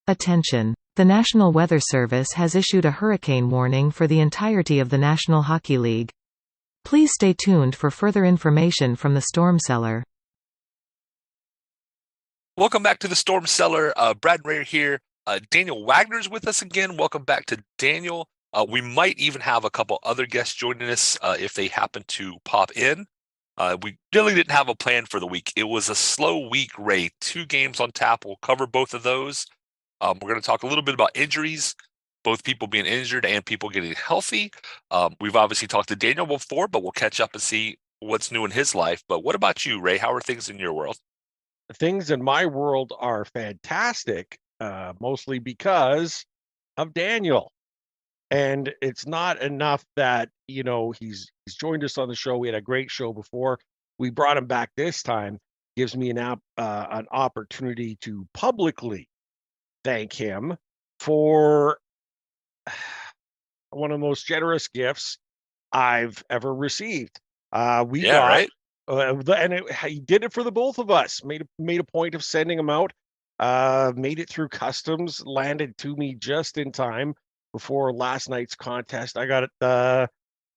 Attention! The National Weather Service has issued a hurricane warning for the entirety of the National Hockey League. Please stay tuned for further information from the Storm Cellar. Welcome back to the Storm Cellar. Brad and Ray are here. Daniel Wagner's with us again. Welcome back to Daniel. We might even have a couple other guests joining us if they happen to pop in. We really didn't have a plan for the week. It was a slow week, Ray. 2 games on tap. We'll cover both of those. We're going to talk a little bit about injuries, both people being injured and people getting healthy. We've obviously talked to Daniel before, but we'll catch up and see what's new in his life. But what about you, Ray? How are things in your world? Things in my world are fantastic, mostly because of Daniel. And it's not enough that, he's joined us on the show. We had a great show before. We brought him back this time. Gives me an opportunity to publicly thank him for one of the most generous gifts I've ever received. Right. He did it for the both of us. Made a point of sending them out. Made it through customs. Landed to me just in time before last night's contest. I got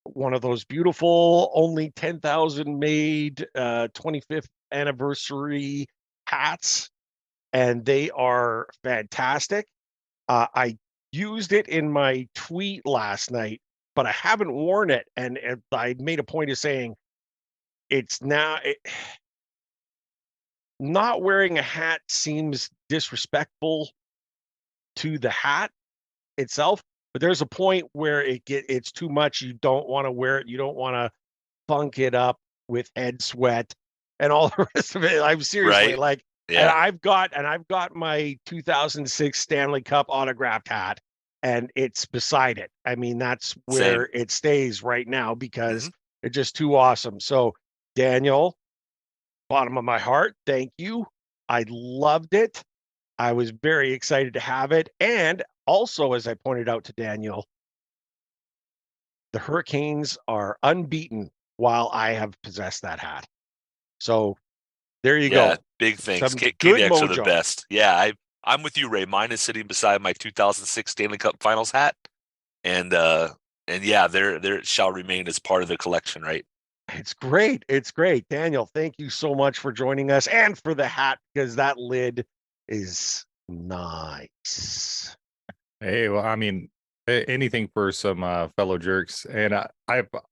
one of those beautiful, only 10,000 made 25th anniversary hats, and they are fantastic. I used it in my tweet last night, but I haven't worn it, and I made a point of saying, not wearing a hat seems disrespectful to the hat itself, but there's a point where it's too much. You don't want to wear it. You don't want to funk it up with head sweat and all the rest of it. I'm seriously and I've got my 2006 Stanley Cup autographed hat, and it's beside it. I mean, that's where it stays right now because it's just too awesome. So Daniel, bottom of my heart, thank you. I loved it. I was very excited to have it. And also, as I pointed out to Daniel, the Hurricanes are unbeaten while I have possessed that hat. So there you go. Big things. KDX are the best. Yeah, I'm with you, Ray. Mine is sitting beside my 2006 Stanley Cup Finals hat. And yeah, there it shall remain as part of the collection, right? It's great. It's great. Daniel, thank you so much for joining us and for the hat, because that lid is nice. Hey, well, I mean, anything for some fellow jerks. And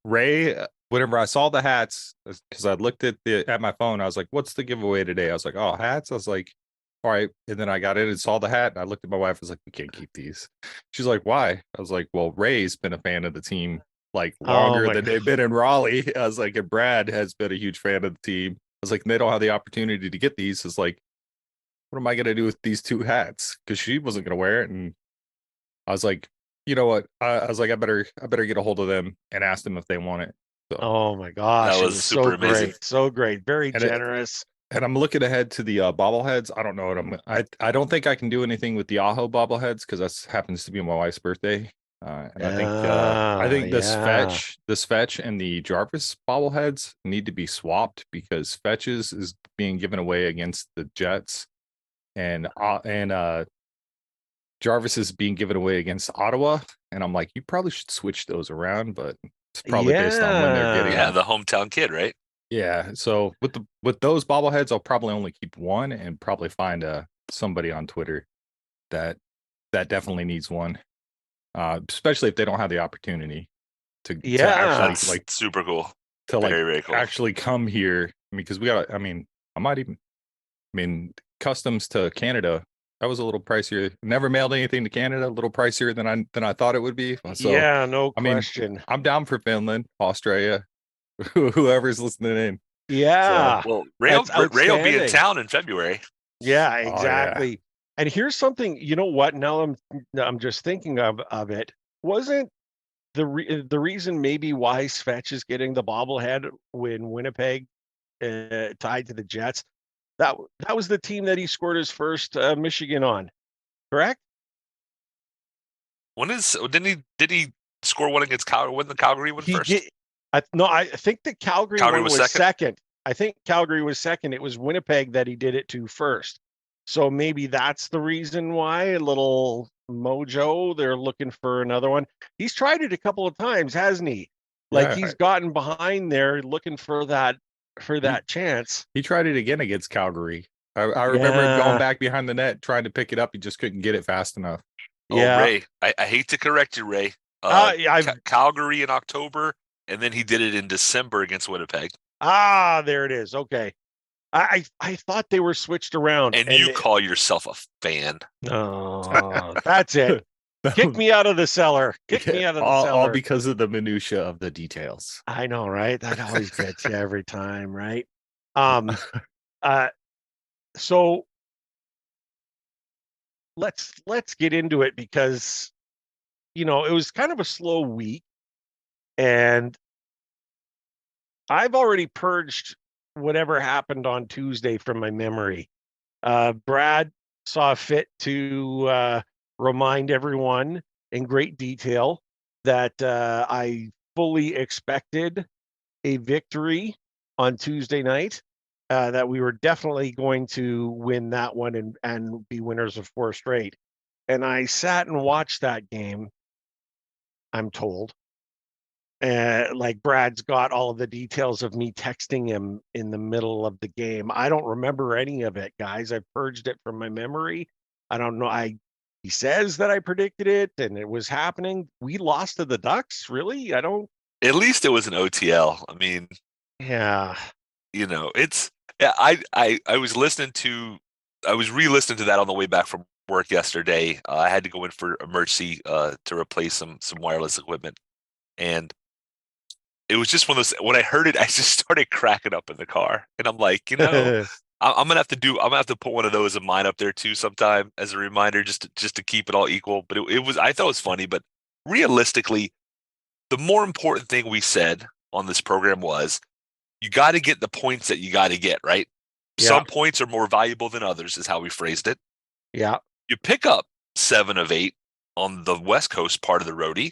Ray, whenever I saw the hats, because I looked at my phone, I was like, what's the giveaway today? I was like, oh, hats. I was like, all right. And then I got in and saw the hat, and I looked at my wife. I was like, we can't keep these. She's like, why? I was like, well, Ray's been a fan of the team longer than they've been in Raleigh. I was like, and Brad has been a huge fan of the team. I was like, and they don't have the opportunity to get these. It's like, what am I going to do with these 2 hats? Because she wasn't going to wear it. And I was like, you know what? I was like, I better get a hold of them and ask them if they want it. So, oh my gosh, that was super amazing. So great. Very generous. And I'm looking ahead to the bobbleheads. I don't know what I don't think I can do anything with the Aho bobbleheads because that happens to be my wife's birthday. And I think this Fetch and the Jarvis bobbleheads need to be swapped because Fetch's is being given away against the Jets, and Jarvis is being given away against Ottawa. And I'm like, you probably should switch those around, but it's probably based on when they're getting. Yeah, the hometown kid, right? Yeah. So with those bobbleheads, I'll probably only keep one and probably find somebody on Twitter that definitely needs one. Especially if they don't have the opportunity to actually super cool to very cool. Actually come here. I mean, because customs to Canada, that was a little pricier. Never mailed anything to Canada, a little pricier than I thought it would be. So yeah, no question. I'm down for Finland, Australia, whoever's listening in. Yeah. So, well, Ray will be in town in February. Yeah, exactly. Oh, yeah. And here's something, you know what? Now I'm just thinking of it. Wasn't the reason maybe why Fetch is getting the bobblehead when Winnipeg tied to the Jets? That was the team that he scored his first Michigan on, correct? Did he score one against Calgary? When the Calgary one first? I think the Calgary one was second. I think Calgary was second. It was Winnipeg that he did it to first. So maybe that's the reason why. A little mojo. They're looking for another one. He's tried it a couple of times, hasn't he? Like Yeah, he's gotten behind there looking for that He- chance. he tried it again against Calgary. I remember him Yeah. going back behind the net, trying to pick it up. He just couldn't get it fast enough. Oh, Yeah. Ray, I hate to correct you, Ray. I've Calgary in October, and then he did it in December against Winnipeg. there it is. Okay. I thought they were switched around. And you call yourself a fan. Oh, that's it. Kick me out of the cellar. Kick me out of the cellar. All because of the minutia of the details. I know, right? That always gets you every time, right? So let's get into it because it was kind of a slow week, and I've already purged whatever happened on Tuesday from my memory. Brad saw fit to remind everyone in great detail that I fully expected a victory on Tuesday night, that we were definitely going to win that one and be winners of 4 straight. And I sat and watched that game, I'm told. Like Brad's got all of the details of me texting him in the middle of the game. I don't remember any of it, guys. I purged it from my memory. I don't know. He says that I predicted it and it was happening. We lost to the Ducks, really? I don't. At least it was an OTL. I mean, Yeah. It's yeah. I was re-listening to that on the way back from work yesterday. I had to go in for emergency to replace some wireless equipment, and it was just one of those. When I heard it, I just started cracking up in the car, and I'm like, I'm gonna have to put one of those of mine up there too sometime as a reminder, just to keep it all equal. But I thought it was funny, but realistically, the more important thing we said on this program was you got to get the points that you got to get, right? Yeah. Some points are more valuable than others, is how we phrased it. Yeah. You pick up 7 of 8 on the West Coast part of the roadie.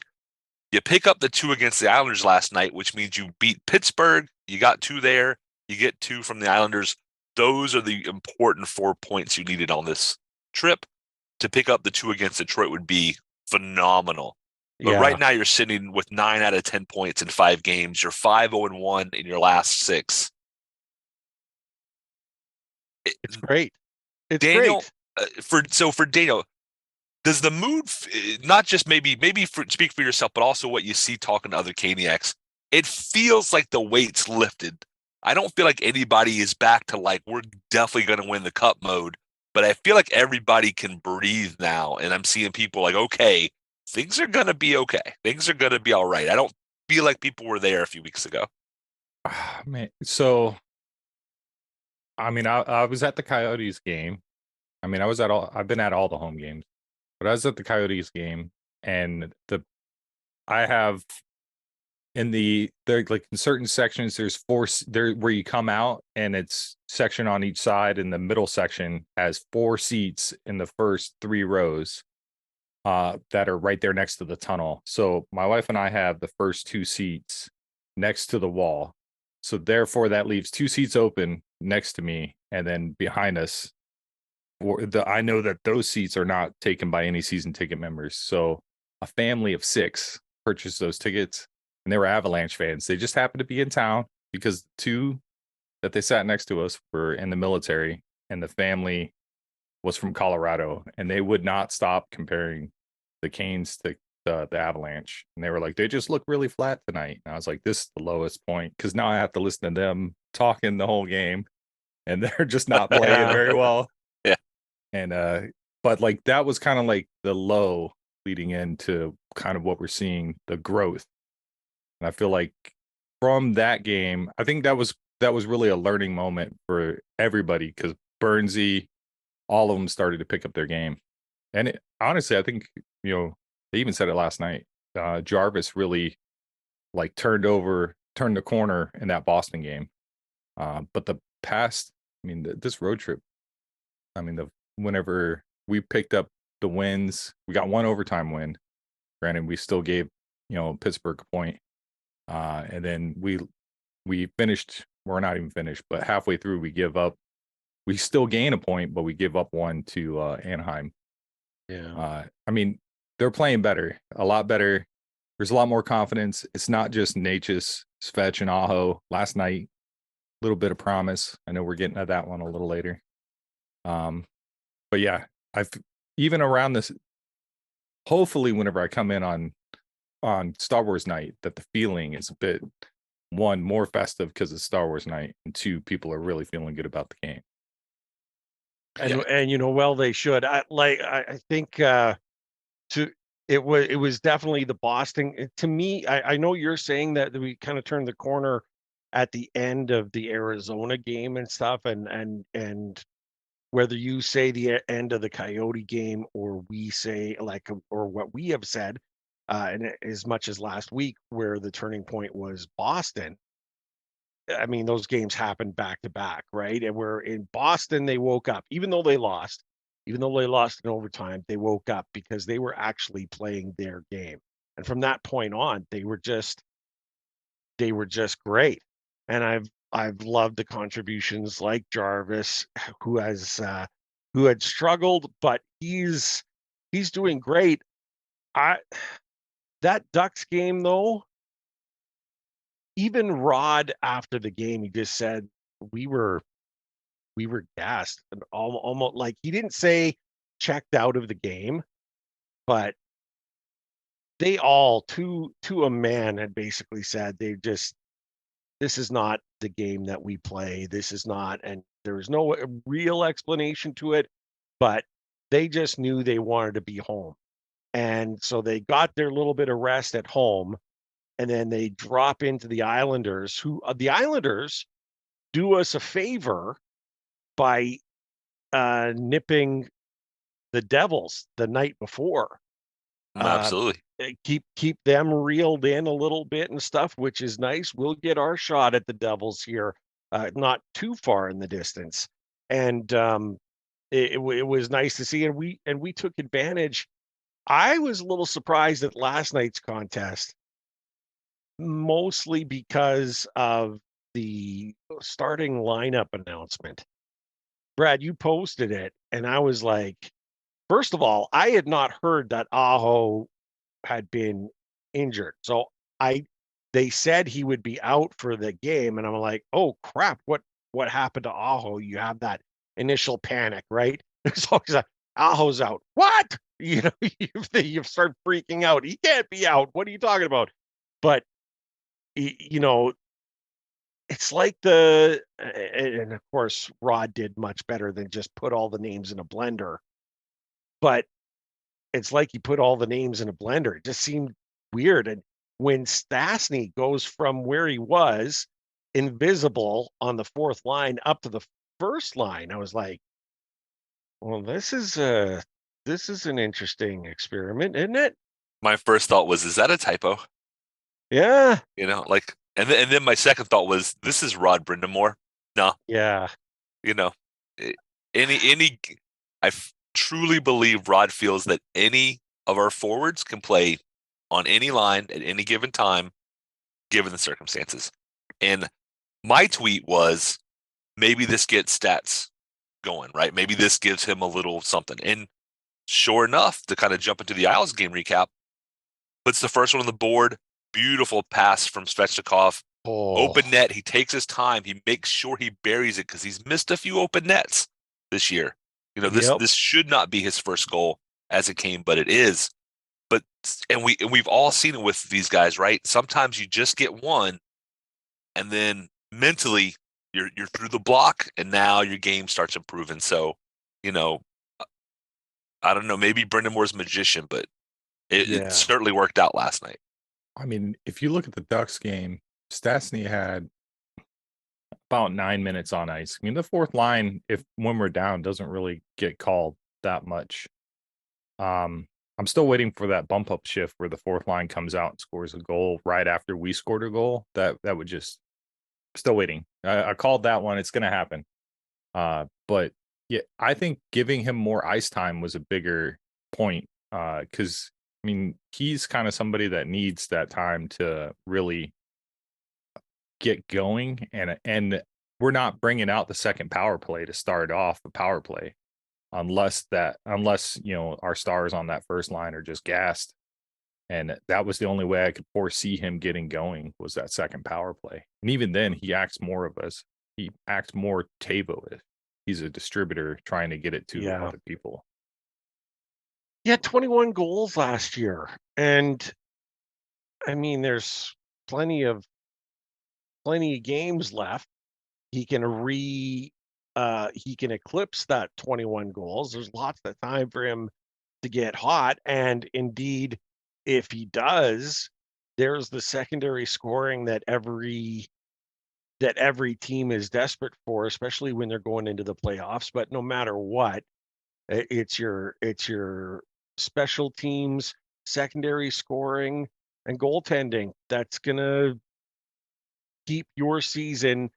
You pick up the 2 against the Islanders last night, which means you beat Pittsburgh. You got 2 there. You get 2 from the Islanders. Those are the important 4 points you needed on this trip. To pick up the 2 against Detroit would be phenomenal. But right now you're sitting with 9 out of 10 points in 5 games. You're 5-0-1 in your last 6. It's great. It's Daniel, great. For Daniel, does the mood not just maybe speak for yourself, but also what you see talking to other Caniacs? It feels like the weight's lifted. I don't feel like anybody is back to like we're definitely going to win the cup mode, but I feel like everybody can breathe now, and I'm seeing people like, okay, things are going to be okay. Things are going to be all right. I don't feel like people were there a few weeks ago. Man, so I mean, I was at the Coyotes game. I mean, I've been at all the home games, but I was at the Coyotes game, and I have in like in certain sections, there's 4 there where you come out, and it's section on each side, and the middle section has 4 seats in the first 3 rows that are right there next to the tunnel. So my wife and I have the first 2 seats next to the wall. So therefore that leaves 2 seats open next to me, and then behind us, I know that those seats are not taken by any season ticket members. So a family of 6 purchased those tickets, and they were Avalanche fans. They just happened to be in town because 2 that they sat next to us were in the military, and the family was from Colorado, and they would not stop comparing the Canes to the Avalanche. And they were like, they just look really flat tonight. And I was like, this is the lowest point, because now I have to listen to them talking the whole game, and they're just not playing very well. Yeah. And but like that was kind of like the low leading into kind of what we're seeing, the growth. And I feel like from that game, I think that was really a learning moment for everybody, because Burnsy, all of them started to pick up their game. And honestly, I think, they even said it last night. Jarvis really like turned the corner in that Boston game. But this road trip, whenever we picked up the wins, we got 1 overtime win. Granted, we still gave, Pittsburgh a point. And then we finished, we're not even finished, but halfway through we give up we still gain a point, but we give up one to Anaheim. Yeah. I mean, they're playing better, a lot better. There's a lot more confidence. It's not just Natchez, Svetch, and Aho. Last night, a little bit of promise. I know we're getting at that one a little later. But yeah, I've even around this. Hopefully, whenever I come in on Star Wars night, that the feeling is a bit, one, more festive because it's Star Wars night, and two, people are really feeling good about the game. And you know, well, they should. I think it was definitely the Boston. To me, I know you're saying that we kind of turned the corner at the end of the Arizona game and stuff, and whether you say the end of the Coyote game or we say or what we have said, and as much as last week where the turning point was Boston. I mean, those games happened back to back, right? And we're in Boston, they woke up, even though they lost in overtime, they woke up because they were actually playing their game. And from that point on, they were just great. And I've loved the contributions like Jarvis, who had struggled, but he's doing great. That Ducks game though, even Rod after the game, he just said we were gassed and almost like he didn't say checked out of the game, but they all to a man had basically said this is not the game that we play. This is not, and there's no real explanation to it, but they just knew they wanted to be home. And so they got their little bit of rest at home, and then they drop into the Islanders, who the Islanders do us a favor by nipping the Devils the night before. Absolutely. Keep them reeled in a little bit and stuff, which is nice. We'll get our shot at the Devils here, not too far in the distance. And it was nice to see, and we took advantage. I was a little surprised at last night's contest, mostly because of the starting lineup announcement. Brad, you posted it, and I was like, first of all, I had not heard that Aho had been injured. So they said he would be out for the game, and I'm like, oh crap, what happened to Aho? You have that initial panic, right? So he's like, Aho's out. What? You know, you start freaking out. He can't be out. What are you talking about? But you know, it's like and of course Rod did much better than just put all the names in a blender. But it's like he put all the names in a blender. It just seemed weird. And when Statsny goes from where he was invisible on the fourth line up to the first line, I was like, well, this is an interesting experiment, isn't it? My first thought was, is that a typo? Yeah. You know, like, and then my second thought was, this is Rod Brindamore. No, Yeah. you know, I truly believe Rod feels that any of our forwards can play on any line at any given time, given the circumstances. And my tweet was, maybe this gets Stats going, right? Maybe this gives him a little something. And sure enough, to kind of jump into the Isles game recap, puts the first one on the board. Beautiful pass from Svechnikov. Open net. He takes his time. He makes sure he buries it because he's missed a few open nets this year. You know, this should not be his first goal as it came, but it is. But we've all seen it with these guys, right? Sometimes you just get one, and then mentally you're through the block, and now your game starts improving. So, you know, I don't know, maybe Brendamore's magician, but it certainly worked out last night. I mean, if you look at the Ducks game, Statsny had about 9 minutes on ice. I mean, the fourth line, when we're down, doesn't really get called that much. I'm still waiting for that bump up shift where the fourth line comes out and scores a goal right after we scored a goal. That would just still waiting. I called that one. It's going to happen. But yeah, I think giving him more ice time was a bigger point because I mean, he's kind of somebody that needs that time to really get going. And we're not bringing out the second power play to start off the power play unless our stars on that first line are just gassed. And that was the only way I could foresee him getting going, was that second power play. And even then, he acts more of us. He acts more Tavo. He's a distributor trying to get it to other people. He had 21 goals last year. And I mean, there's plenty of games left. He can eclipse that 21 goals. There's lots of time for him to get hot. And indeed, if he does, there's the secondary scoring that every team is desperate for, especially when they're going into the playoffs. But no matter what, it's your special teams, secondary scoring, and goaltending that's gonna keep your season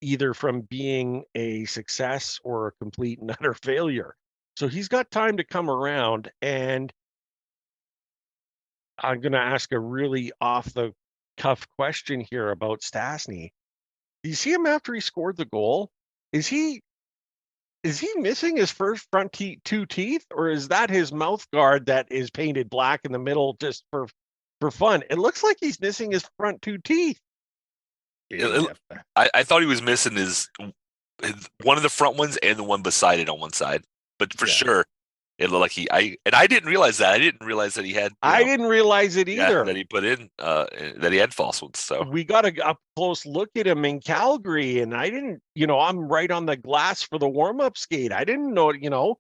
either from being a success or a complete and utter failure. So he's got time to come around, and I'm going to ask a really off-the-cuff question here about Statsny. Do you see him after he scored the goal? Is he missing his first front two teeth, or is that his mouth guard that is painted black in the middle just for fun? It looks like he's missing his front two teeth. I thought he was missing his one of the front ones and the one beside it on one side, but for sure it looked like I didn't realize that. I didn't realize that he had. I didn't realize it either. That he put in that he had false ones. So we got a up close look at him in Calgary, and I didn't. I'm right on the glass for the warm up skate. I didn't know.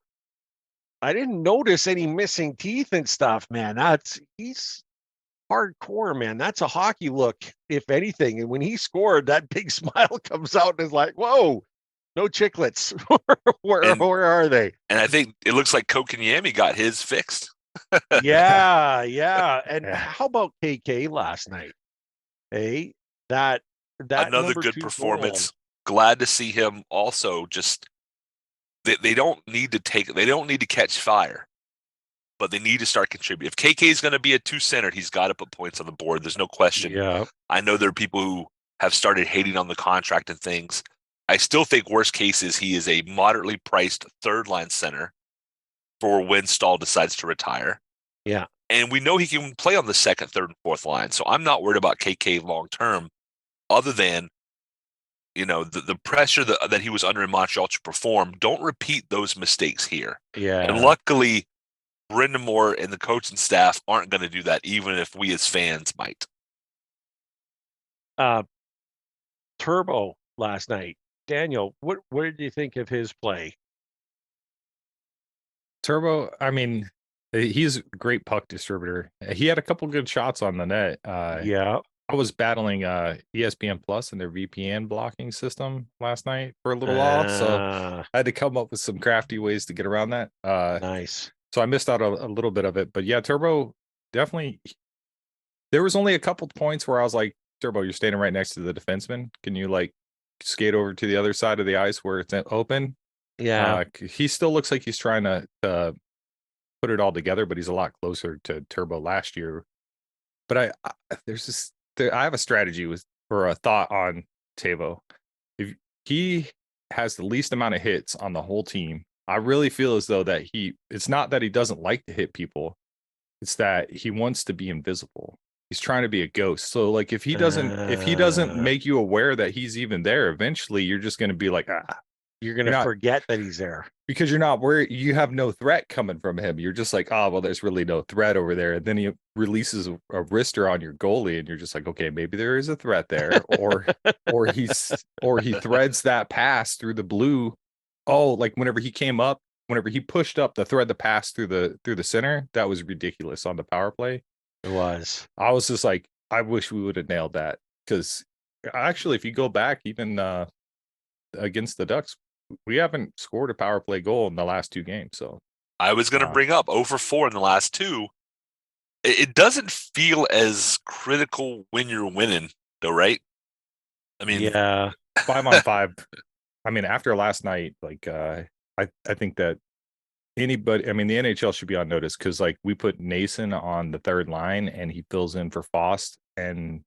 I didn't notice any missing teeth and stuff, man. He's hardcore, man. That's a hockey look, if anything. And when he scored, that big smile comes out and is like, whoa, no chiclets. Where are they? And I think it looks like Kokanyemi got his fixed. Yeah. And how about KK last night? Hey, that another good performance. Goal. Glad to see him also. Just they don't need to catch fire, but they need to start contributing. If KK is going to be a 2-centered, he's got to put points on the board. There's no question. Yeah. I know there are people who have started hating on the contract and things. I still think worst case is he is a moderately priced third line center for when Stahl decides to retire. Yeah. And we know he can play on the second, third, and fourth line. So I'm not worried about KK long term, other than the pressure that he was under in Montreal to perform. Don't repeat those mistakes here. Yeah. And luckily, Brendan Moore and the coaching staff aren't going to do that, even if we as fans might. Turbo last night. Daniel, what did you think of his play? Turbo, I mean, he's a great puck distributor. He had a couple good shots on the net. Yeah. I was battling ESPN Plus and their VPN blocking system last night for a little while, so I had to come up with some crafty ways to get around that. Nice. So I missed out a little bit of it, but yeah, Turbo definitely. There was only a couple points where I was like, Turbo, you're standing right next to the defenseman. Can you skate over to the other side of the ice where it's open? Yeah. He still looks like he's trying to put it all together, but he's a lot closer to Turbo last year. But I have a strategy or a thought on Tavo. If he has the least amount of hits on the whole team, I really feel as though that it's not that he doesn't like to hit people. It's that he wants to be invisible. He's trying to be a ghost. So if he doesn't make you aware that he's even there, eventually you're just going to be like, you're going to forget that he's there because you're not where you have no threat coming from him. You're just like, well, there's really no threat over there. And then he releases a wrister on your goalie and you're just like, okay, maybe there is a threat there. or he threads that pass through the blue. Oh, whenever he pushed up to thread the pass through the center, that was ridiculous on the power play. It was. I was just like, I wish we would have nailed that, because actually, if you go back even against the Ducks, we haven't scored a power play goal in the last 2 games. So I was going to bring up 0 for 4 in the last 2. It doesn't feel as critical when you're winning, though, right? I mean, yeah, 5-on-5. I mean, after last night, I think that the NHL should be on notice, because we put Nason on the third line and he fills in for Fost, and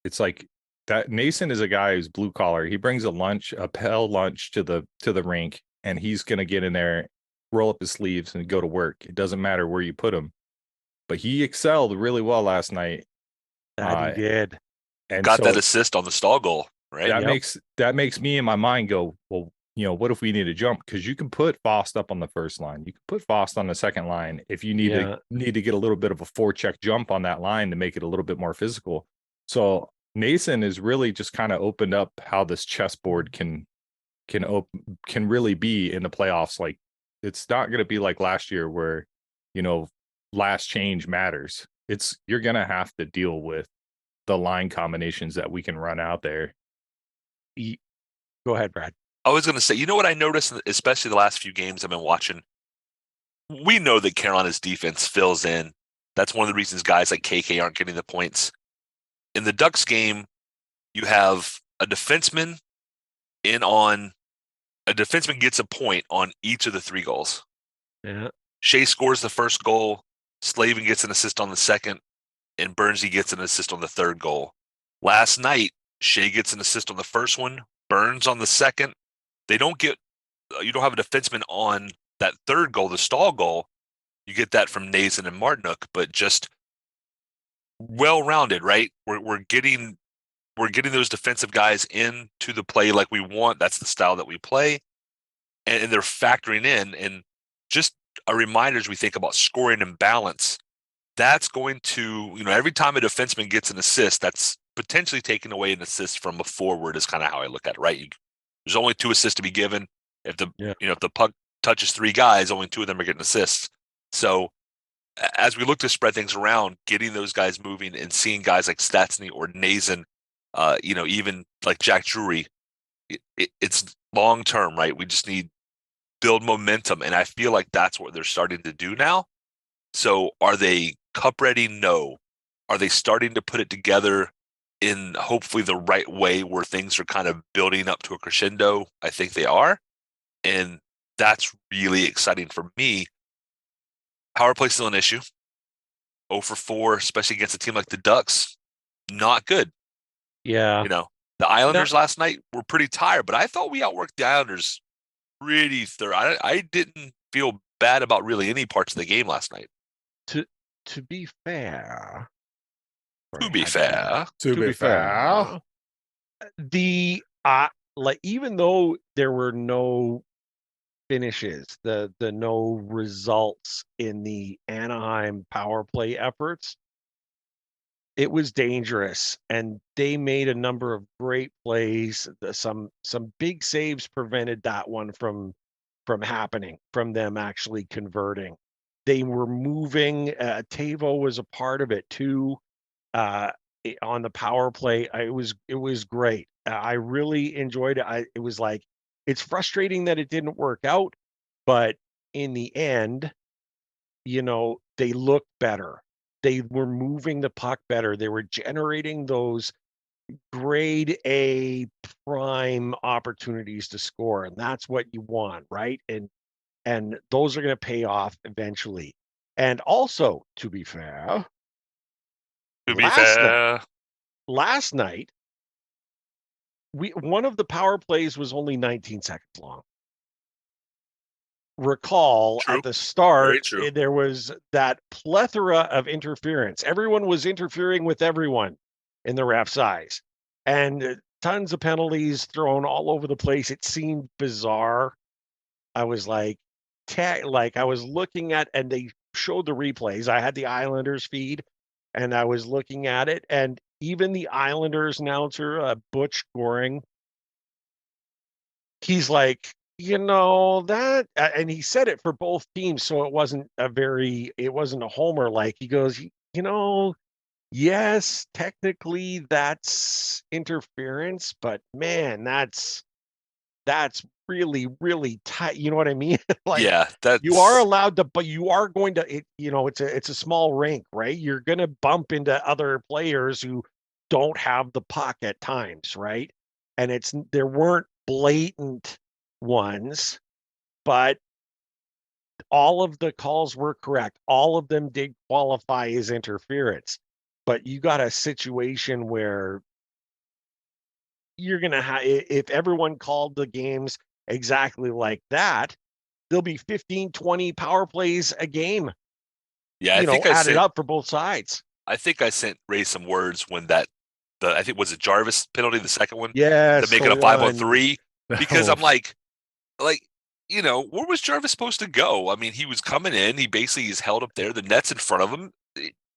it's that Nason is a guy who's blue collar. He brings a Pell lunch to the rink, and he's gonna get in there, roll up his sleeves, and go to work. It doesn't matter where you put him. But he excelled really well last night. That he did. And got so that assist on the stall goal, right? that makes me in my mind go, well, what if we need to jump? Because you can put Fost up on the first line. You can put Fost on the second line if you need to get a little bit of a forecheck jump on that line to make it a little bit more physical. So Nason is really just kind of opened up how this chessboard can really be in the playoffs. Like, it's not going to be like last year where, last change matters. You're going to have to deal with the line combinations that we can run out there. Go ahead, Brad. I was going to say, what I noticed, especially the last few games I've been watching, we know that Carolina's defense fills in. That's one of the reasons guys like KK aren't getting the points. In the Ducks game, you have a defenseman gets a point on each of the 3 goals. Yeah. Shea scores the first goal, Slavin gets an assist on the second, and Burnsy gets an assist on the third goal. Last night, Shea gets an assist on the first one, Burns on the second. You don't have a defenseman on that third goal, the stall goal. You get that from Nason and Martinuk, but just well-rounded, right? We're getting those defensive guys into the play like we want. That's the style that we play. And they're factoring in. And just a reminder as we think about scoring and balance, that's going to, every time a defenseman gets an assist, that's potentially taking away an assist from a forward is kind of how I look at it, right? There's only 2 assists to be given. If the puck touches 3 guys, only 2 of them are getting assists. So as we look to spread things around, getting those guys moving and seeing guys like Statsny or Nason, even like Jack Drury, it's long term, right? We just need build momentum, and I feel like that's what they're starting to do now. So are they cup ready? No. Are they starting to put it together in hopefully the right way where things are kind of building up to a crescendo? I think they are, and that's really exciting for me. Power play still an issue. 0 for 4, especially against a team like the Ducks. Not good. Yeah. The Islanders last night were pretty tired, but I thought we outworked the Islanders pretty thorough. I didn't feel bad about really any parts of the game last night. To be fair. To be fair. Even though there were no finishes, the no results in the Anaheim power play efforts, it was dangerous, and they made a number of great plays. Some big saves prevented that one from happening, from them actually converting. They were moving. Tavo was a part of it too. On the power play, it was great. I really enjoyed it. It was like, it's frustrating that it didn't work out, but in the end, they looked better. They were moving the puck better. They were generating those grade A prime opportunities to score, and that's what you want, right? And those are going to pay off eventually. And also, to be fair, last night, one of the power plays was only 19 seconds long. Recall True. At the start, there was that plethora of interference. Everyone was interfering with everyone in the ref's eyes, and tons of penalties thrown all over the place. It seemed bizarre. I was I was looking at, and they showed the replays. I had the Islanders feed, and I was looking at it, and even the Islanders announcer, Butch Goring, he's like, that, and he said it for both teams, so it wasn't a homer. Like, he goes, yes, technically that's interference, but man, that's really, really tight. You know what I mean? You are allowed to, but you are going to, it's a small rink, right? You're going to bump into other players who don't have the puck at times, right? And there weren't blatant ones, but all of the calls were correct. All of them did qualify as interference. But you got a situation where you're going to have, if everyone called the games exactly like that, there'll be 15, 20 power plays a game, Yeah, I think added up for both sides. I think I sent Ray some words when I think was it Jarvis penalty, the second one? Yes. To make it a 5-on-3. Because Oh, I'm like, where was Jarvis supposed to go? I mean, he was coming in. He basically is held up there. The net's in front of him.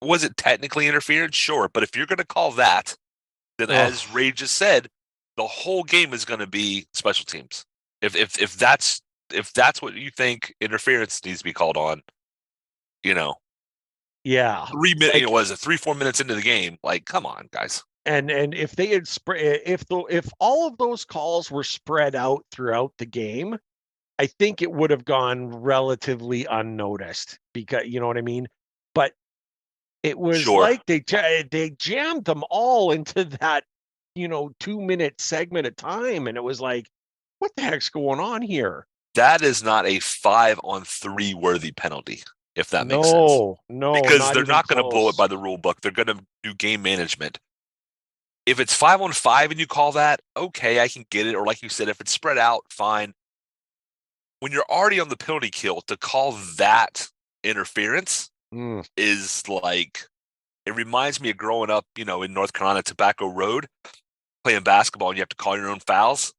Was it technically interference? Sure. But if you're going to call that, then as Ray just said, the whole game is going to be special teams. If that's what you think interference needs to be called on, yeah. 3 minutes, was it 3-4 minutes into the game? Like, come on, guys. And if they had if all of those calls were spread out throughout the game, I think it would have gone relatively unnoticed, because you know what I mean. But it was like they jammed them all into that 2-minute segment of time, and it was like, what the heck's going on here? That is not a 5-on-3 worthy penalty, if that makes sense. No, because they're not going to blow it by the rule book. They're going to do game management. If it's 5-on-5 and you call that, okay, I can get it. Or like you said, if it's spread out, fine. When you're already on the penalty kill, to call that interference is like, it reminds me of growing up, in North Carolina, Tobacco Road, playing basketball, and you have to call your own fouls.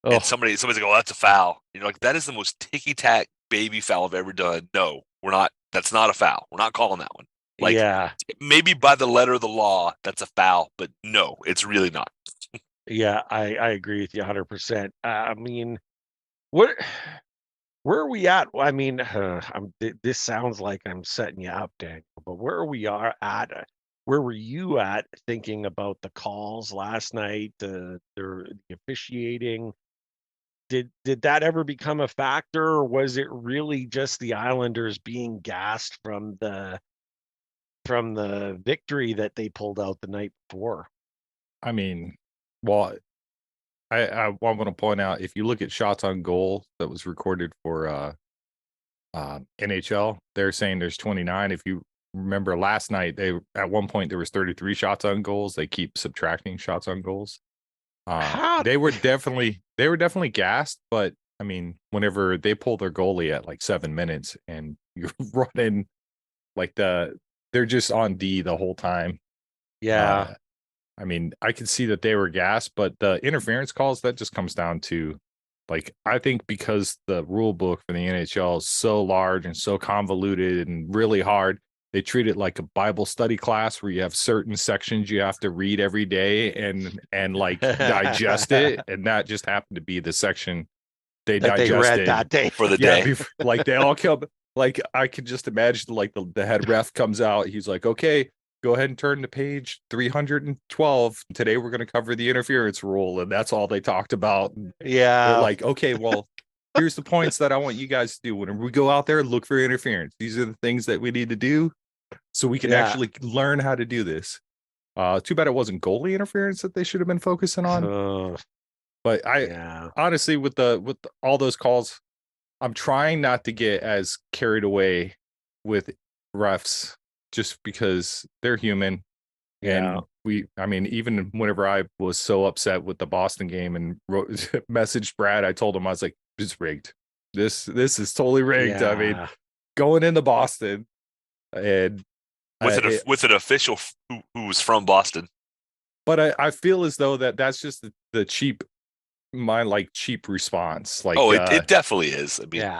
Oh. And somebody's like, oh, that's a foul. You're like, that is the most ticky-tack baby foul I've ever done. No, we're not. That's not a foul. We're not calling that one. Like, yeah, maybe by the letter of the law, that's a foul, but no, it's really not. Yeah, I agree with you 100%. I mean, where are we at? I mean, this sounds like I'm setting you up, Daniel, but where we are at? Where were you at thinking about the calls last night, the officiating? Did that ever become a factor, or was it really just the Islanders being gassed from the victory that they pulled out the night before? I mean, well, I want to point out, if you look at shots on goal that was recorded for NHL, they're saying there's 29. If you remember last night, at one point there was 33 shots on goals. They keep subtracting shots on goals. They were definitely gassed, but I mean, whenever they pull their goalie at like 7 minutes and you're running like they're just on D the whole time. Yeah. I mean, I could see that they were gassed, but the interference calls, that just comes down to, like, I think because the rule book for the NHL is so large and so convoluted and really hard, they treat it like a Bible study class where you have certain sections you have to read every day and like digest it. And that just happened to be the section they digested that day for the day. Like they all come, like I could just imagine, like the head ref comes out. He's like, okay, go ahead and turn to page 312. Today we're going to cover the interference rule. And that's all they talked about. Yeah. They're like, okay, well, here's the points that I want you guys to do. Whenever we go out there, look for interference. These are the things that we need to do so we can actually learn how to do this. Too bad it wasn't goalie interference that they should have been focusing on. But honestly, with all those calls, I'm trying not to get as carried away with refs, just because they're human. And even whenever I was so upset with the Boston game and messaged Brad, I told him, I was like, it's rigged. This is totally rigged. I mean, going into Boston and with an official who was from Boston. But I feel as though that's just the cheap response. Like, it definitely is. I mean,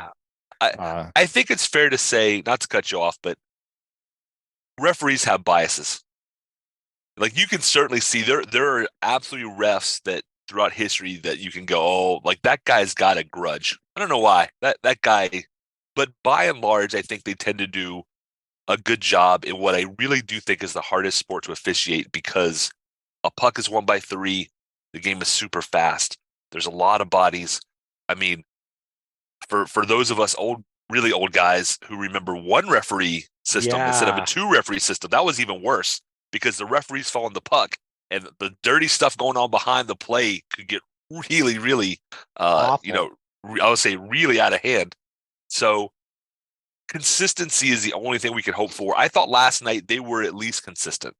I think it's fair to say, not to cut you off, but referees have biases. Like, you can certainly see there are absolutely refs that throughout history that you can go, oh, like that guy's got a grudge. I don't know why that guy, but by and large, I think they tend to do a good job in what I really do think is the hardest sport to officiate, because a puck is won by 3. The game is super fast. There's a lot of bodies. I mean, for those of us really old guys who remember one referee system instead of a 2 referee system, that was even worse, because the referees following the puck and the dirty stuff going on behind the play could get really, really, I would say really out of hand. So consistency is the only thing we can hope for. I thought last night they were at least consistent.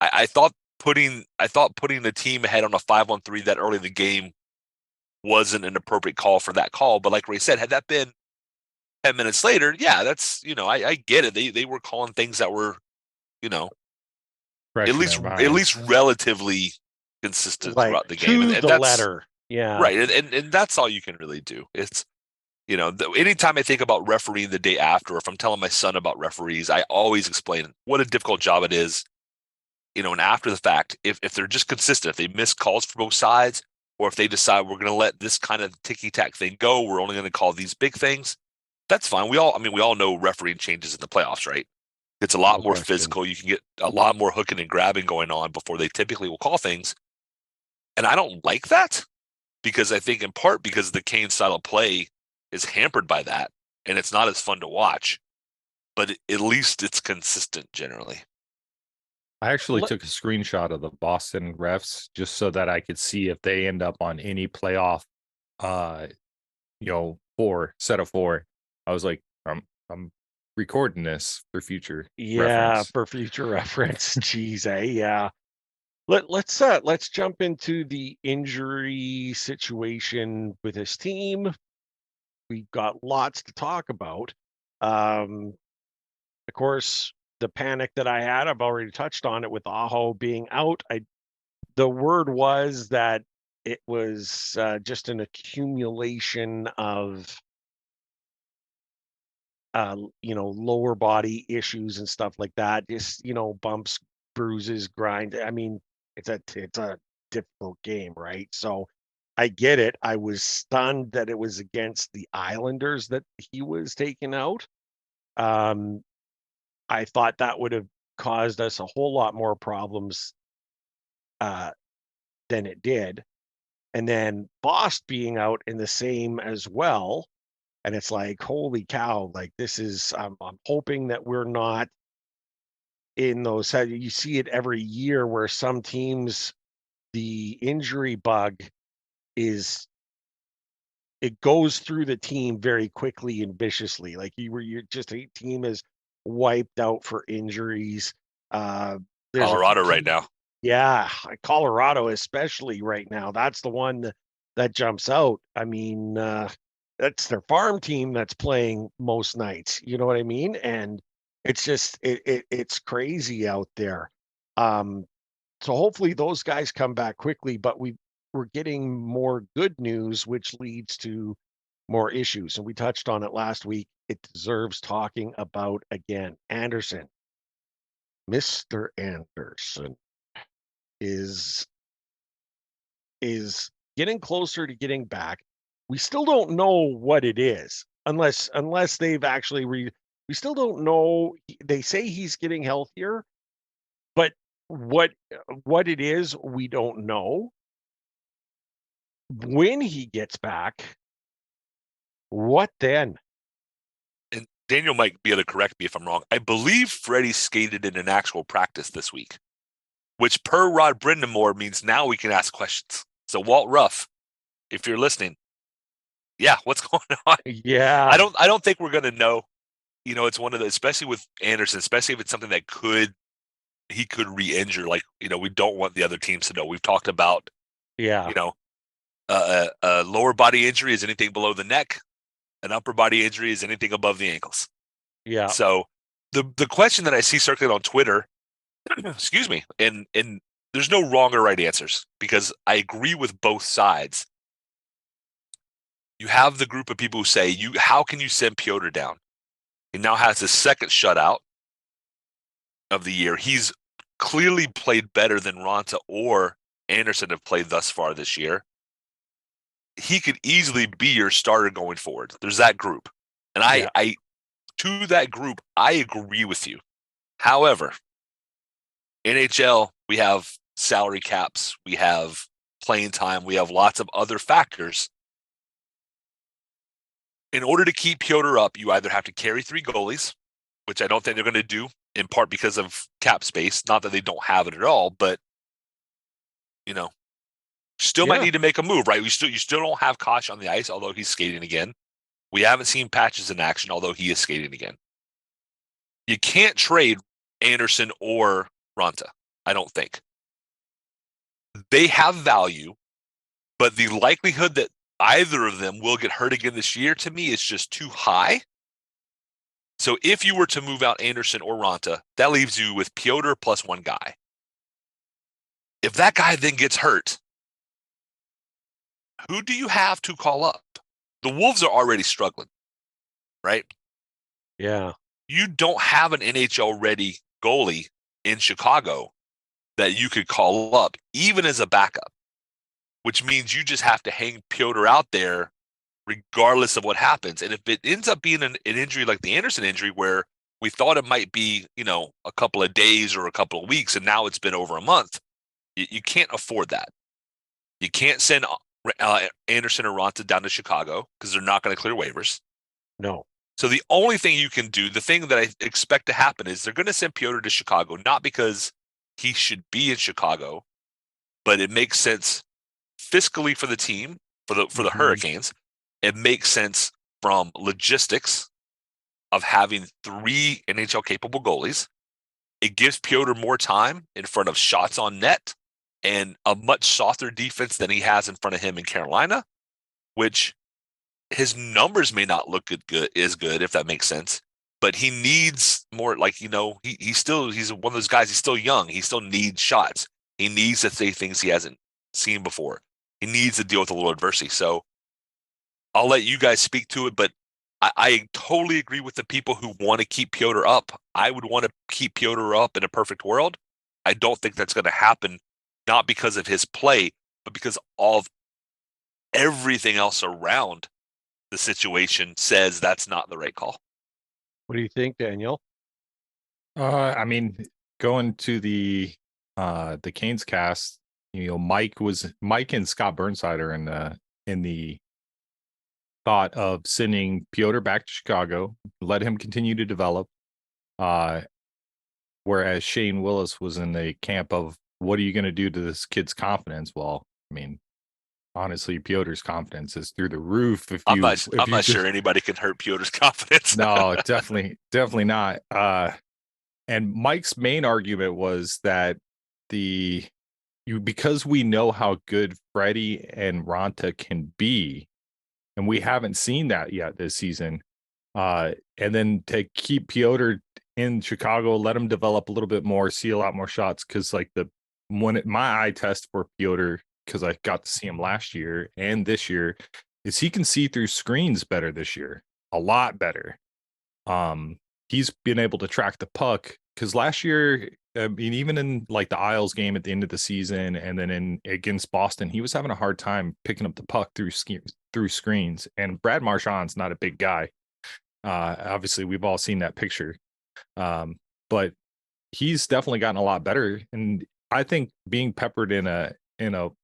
I thought putting the team ahead on a 5-on-3 that early in the game wasn't an appropriate call for that call. But like Ray said, had that been 10 minutes later, yeah, that's, I get it. They were calling things that were, Fresh at in their least minds. relatively consistent Like throughout the game. to And the that's letter. Yeah. right. And that's all you can really do. It's, anytime I think about refereeing the day after, or if I'm telling my son about referees, I always explain what a difficult job it is. And after the fact, if they're just consistent, if they miss calls for both sides, or if they decide we're going to let this kind of ticky-tack thing go, we're only going to call these big things, that's fine. We all know refereeing changes in the playoffs, right? It's a lot No more question. physical. You can get a lot more hooking and grabbing going on before they typically will call things. And I don't like that, because I think in part because the Kane style of play is hampered by that, and it's not as fun to watch, but at least it's consistent generally. I actually Let- took a screenshot of the Boston refs just so that I could see if they end up on any playoff, set of 4. I was like, I'm recording this for future reference. For future reference. Jeez, yeah. Let's jump into the injury situation with his team. We've got lots to talk about. Of course, the panic that I had, I've already touched on it with Aho being out. The word was that it was just an accumulation of lower body issues and stuff like that. Just, bumps, bruises, grind. I mean, it's a difficult game, right? So I get it. I was stunned that it was against the Islanders that he was taken out. I thought that would have caused us a whole lot more problems than it did. And then Boss being out in the same as well. And it's like, holy cow, like this is, I'm hoping that we're not in those, you see it every year where some teams, the injury bug it goes through the team very quickly and viciously. Like you're just a team is wiped out for injuries. There's Colorado right now. Yeah, Colorado especially right now. That's the one that jumps out. I mean, that's their farm team that's playing most nights. You know what I mean? And it's just it's crazy out there. So hopefully those guys come back quickly, but we're getting more good news, which leads to more issues. And we touched on it last week. It deserves talking about again. Andersen, Mr. Andersen is getting closer to getting back. We still don't know what it is unless they've actually we still don't know. They say he's getting healthier, but what it is, we don't know. When he gets back, what then? And Daniel might be able to correct me if I'm wrong. I believe Freddie skated in an actual practice this week, which per Rod Brindamore means now we can ask questions. So Walt Ruff, if you're listening, yeah, what's going on? Yeah, I don't think we're gonna know. It's one of the, especially with Andersen, especially if it's something that he could re-injure. Like, we don't want the other teams to know. We've talked about, yeah, a lower body injury is anything below the neck. An upper body injury is anything above the ankles. yeah. So the question that I see circulating on Twitter, excuse me, and there's no wrong or right answers, because I agree with both sides. You have the group of people who say, how can you send Pyotr down? He now has his second shutout of the year. He's clearly played better than Ronta or Andersen have played thus far this year. He could easily be your starter going forward. There's that group. And I to that group, I agree with you. However, NHL, we have salary caps, we have playing time, we have lots of other factors. In order to keep Pyotr up, you either have to carry 3 goalies, which I don't think they're going to do, in part because of cap space. Not that they don't have it at all, but still might need to make a move, right? You still don't have Kase on the ice, although he's skating again. We haven't seen Patches in action, although he is skating again. You can't trade Andersen or Ronta, I don't think. They have value, but the likelihood that either of them will get hurt again this year, to me, is just too high. So if you were to move out Andersen or Ranta, that leaves you with Pyotr plus one guy. If that guy then gets hurt, who do you have to call up? The Wolves are already struggling, right? Yeah. You don't have an NHL-ready goalie in Chicago that you could call up, even as a backup, which means you just have to hang Pyotr out there regardless of what happens. And if it ends up being an injury like the Andersen injury, where we thought it might be, a couple of days or a couple of weeks, and now it's been over a month, you can't afford that. You can't send Andersen or Ranta down to Chicago because they're not going to clear waivers. No. So the only thing you can do, the thing that I expect to happen, is they're going to send Pyotr to Chicago, not because he should be in Chicago, but it makes sense fiscally for the team, for the Hurricanes. It makes sense from logistics of having 3 NHL capable goalies. It gives Pyotr more time in front of shots on net and a much softer defense than he has in front of him in Carolina, which his numbers may not look good, if that makes sense. But he needs more, he's one of those guys. He's still young. He still needs shots. He needs to say things he hasn't seen before. He needs to deal with a little adversity. So I'll let you guys speak to it, but I totally agree with the people who want to keep Pyotr up. I would want to keep Pyotr up in a perfect world. I don't think that's going to happen, not because of his play, but because of everything else around the situation says that's not the right call. What do you think, Daniel? I mean, going to the Canes cast, Mike and Scott Burnside are in the thought of sending Pyotr back to Chicago, let him continue to develop. Whereas Shane Willis was in the camp of, what are you going to do to this kid's confidence? Well, I mean, honestly, Pyotr's confidence is through the roof. I'm not sure anybody can hurt Pyotr's confidence. No, definitely not. And Mike's main argument was that because we know how good Freddie and Ranta can be, and we haven't seen that yet this season. And then to keep Pyotr in Chicago, let him develop a little bit more, see a lot more shots. Because my eye test for Pyotr, because I got to see him last year and this year, is he can see through screens better this year, a lot better. He's been able to track the puck, because last year, I mean, even in the Isles game at the end of the season, and then against Boston, he was having a hard time picking up the puck through screens. And Brad Marchand's not a big guy. Obviously, we've all seen that picture. But he's definitely gotten a lot better. And I think being peppered in a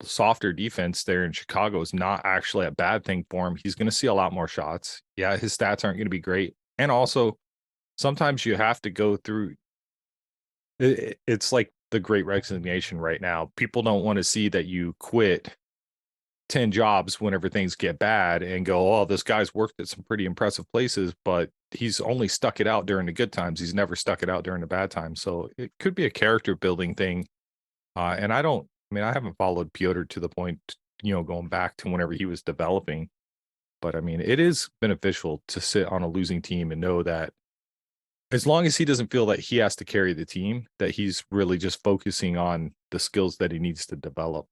softer defense there in Chicago is not actually a bad thing for him. He's going to see a lot more shots. Yeah, his stats aren't going to be great. And also, sometimes you have to go through. It's like the Great Resignation right now. People don't want to see that you quit 10 jobs whenever things get bad and go, oh, this guy's worked at some pretty impressive places, but he's only stuck it out during the good times. He's never stuck it out during the bad times. So it could be a character building thing. And I haven't followed Pyotr to the point, going back to whenever he was developing. But I mean, it is beneficial to sit on a losing team and know that as long as he doesn't feel that he has to carry the team, that he's really just focusing on the skills that he needs to develop.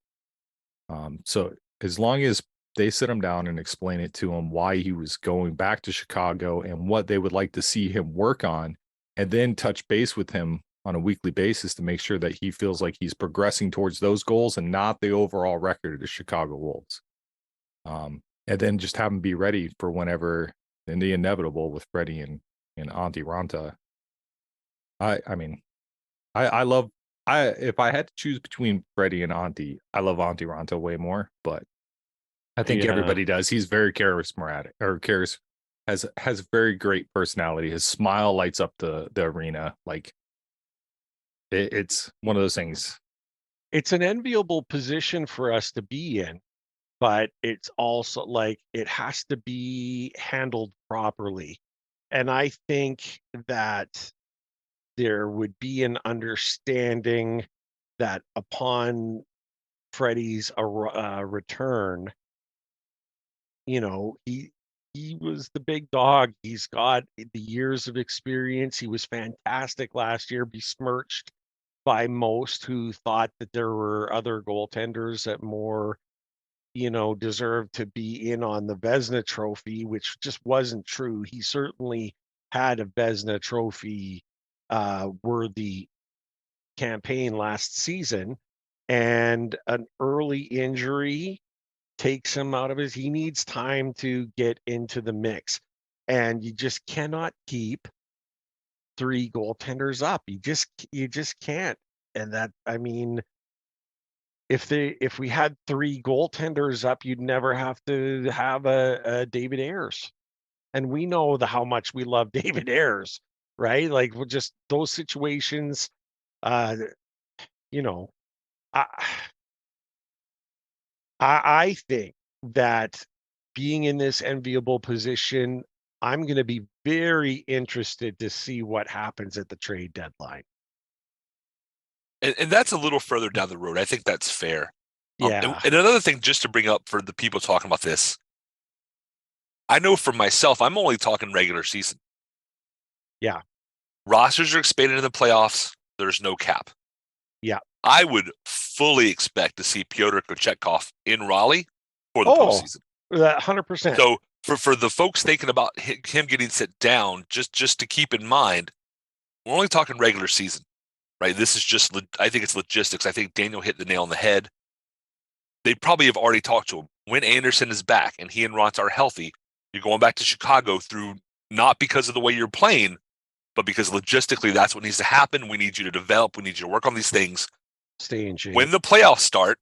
So as long as they sit him down and explain it to him why he was going back to Chicago and what they would like to see him work on, and then touch base with him on a weekly basis to make sure that he feels like he's progressing towards those goals and not the overall record of the Chicago Wolves. And then just have him be ready for whenever, in the inevitable with Freddie and Antti Ranta. If I had to choose between Freddie and Antti, I love Antti Ranta way more, but I think everybody does. He's very charismatic, has very great personality. His smile lights up the arena. It's one of those things. It's an enviable position for us to be in, but it's also it has to be handled properly. And I think that there would be an understanding that upon Freddie's return, you know, he was the big dog. He's got the years of experience. He was fantastic last year, besmirched by most who thought that there were other goaltenders that more, you know, deserved to be in on the Vezina trophy, which just wasn't true. He certainly had a Vezina trophy worthy campaign last season, and an early injury takes him out of his. He needs time to get into the mix, and you just cannot keep three goaltenders up. You just can't. And that, I mean, if we had three goaltenders up, you'd never have to have a David Ayers. And we know how much we love David Ayers, right? Like, just those situations, you know, I I think that being in this enviable position, I'm going to be very interested to see what happens at the trade deadline. And that's a little further down the road. I think that's fair. Yeah. And another thing, just to bring up for the people talking about this, I know for myself, I'm only talking regular season. Yeah. Rosters are expanded in the playoffs. There's no cap. Yeah. I would fully expect to see Pyotr Kochetkov in Raleigh for the postseason. 100%. So for the folks thinking about him getting sit down, just to keep in mind, we're only talking regular season, right? This is just, I think it's logistics. I think Daniel hit the nail on the head. They probably have already talked to him. When Andersen is back and he and Ront are healthy, you're going back to Chicago through, not because of the way you're playing, but because logistically that's what needs to happen. We need you to develop. We need you to work on these things. Stay in shape. When the playoffs start,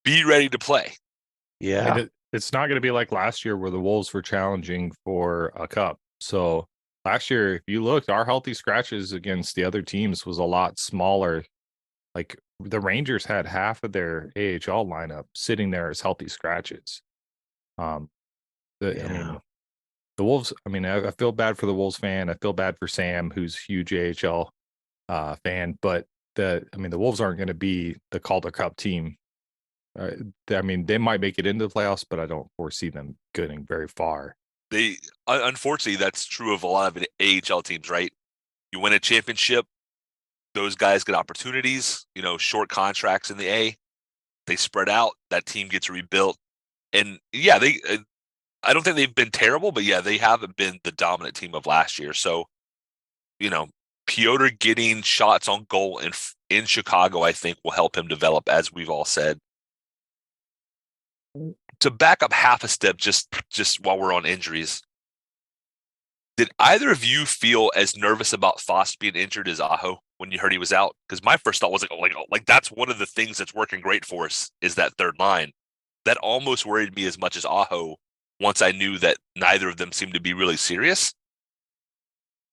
be ready to play. Yeah. And it's not going to be like last year where the Wolves were challenging for a cup. So last year, if you looked, our healthy scratches against the other teams was a lot smaller. Like the Rangers had half of their AHL lineup sitting there as healthy scratches. I mean, the Wolves, I mean, I feel bad for the Wolves fan. I feel bad for Sam, who's a huge AHL fan, but the Wolves aren't going to be the Calder Cup team. I mean, they might make it into the playoffs, but I don't foresee them getting very far. They, unfortunately, that's true of a lot of AHL teams, right? You win a championship, those guys get opportunities, you know, short contracts in the A. They spread out, that team gets rebuilt. And yeah, I don't think they've been terrible, but yeah, they haven't been the dominant team of last year. So, you know, Pyotr getting shots on goal in Chicago, I think will help him develop, as we've all said. To back up half a step, just while we're on injuries, did either of you feel as nervous about Fast being injured as Aho when you heard he was out? Because my first thought was like that's one of the things that's working great for us is that third line. That almost worried me as much as Aho once I knew that neither of them seemed to be really serious.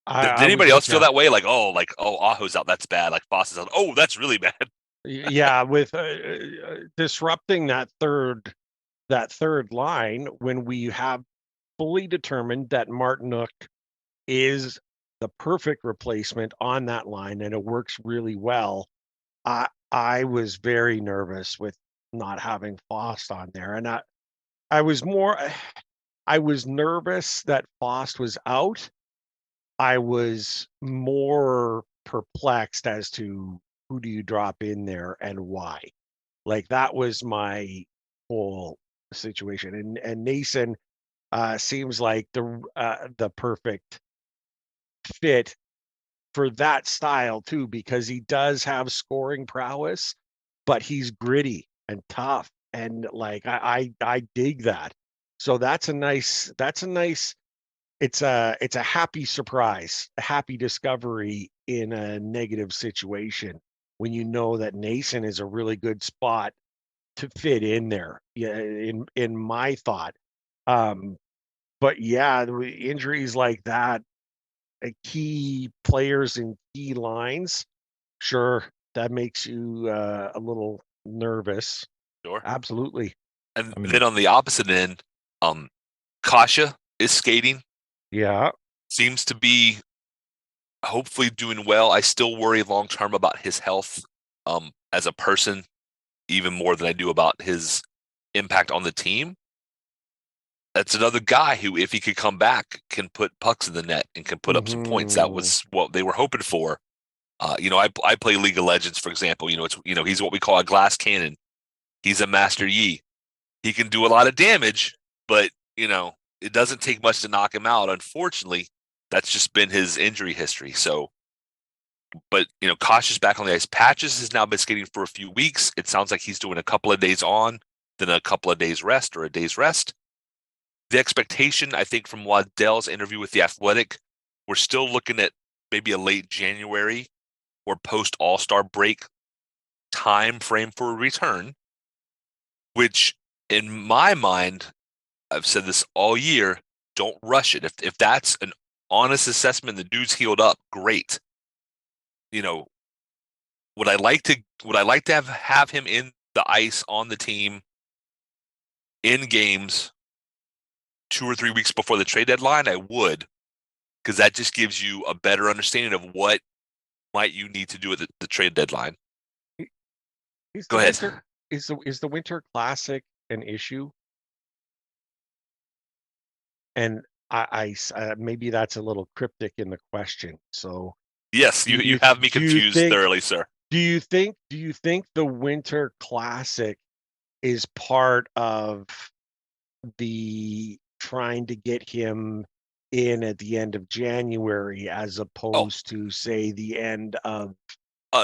Did anybody else feel that way? Like Aho's out, that's bad. Like Fast is out, oh, that's really bad. Yeah, with disrupting that third line when we have fully determined that Martinook is the perfect replacement on that line and it works really well. I was very nervous with not having Fast on there, and I was nervous that Fast was out. I was more perplexed as to who do you drop in there and why. Like, that was my whole situation. And Nason seems like the perfect fit for that style too, because he does have scoring prowess, but he's gritty and tough, and like I dig that. So that's a nice it's a happy surprise, a happy discovery in a negative situation when you know that Nason is a really good spot to fit in there. Yeah, in my thought. But yeah, the injuries like that, key players in key lines, sure, that makes you a little nervous. Sure. Absolutely. And then on the opposite end, Kasha is skating. Yeah. Seems to be hopefully doing well. I still worry long term about his health as a person. even more than I do about his impact on the team. That's another guy who, if he could come back, can put pucks in the net and can put up some points. That was what they were hoping for. I play League of Legends, for example. He's what we call a glass cannon. He's a Master Yi. He can do a lot of damage, but it doesn't take much to knock him out. Unfortunately, that's just been his injury history. So, but Kase is back on the ice. Patches has now been skating for a few weeks. It sounds like he's doing a couple of days on, then a couple of days rest or a day's rest. The expectation, I think, from Waddell's interview with The Athletic, we're still looking at maybe a late January or post All-Star break time frame for a return, which in my mind, I've said this all year, don't rush it. If that's an honest assessment, the dude's healed up, great. Would I like to have him in the ice on the team in games 2 or 3 weeks before the trade deadline? I would, because that just gives you a better understanding of what might you need to do at the trade deadline. Go ahead. Is the Winter Classic an issue? And I maybe that's a little cryptic in the question. So yes, you have me confused thoroughly, sir. Do you think the Winter Classic is part of the trying to get him in at the end of January as opposed to, say, the end of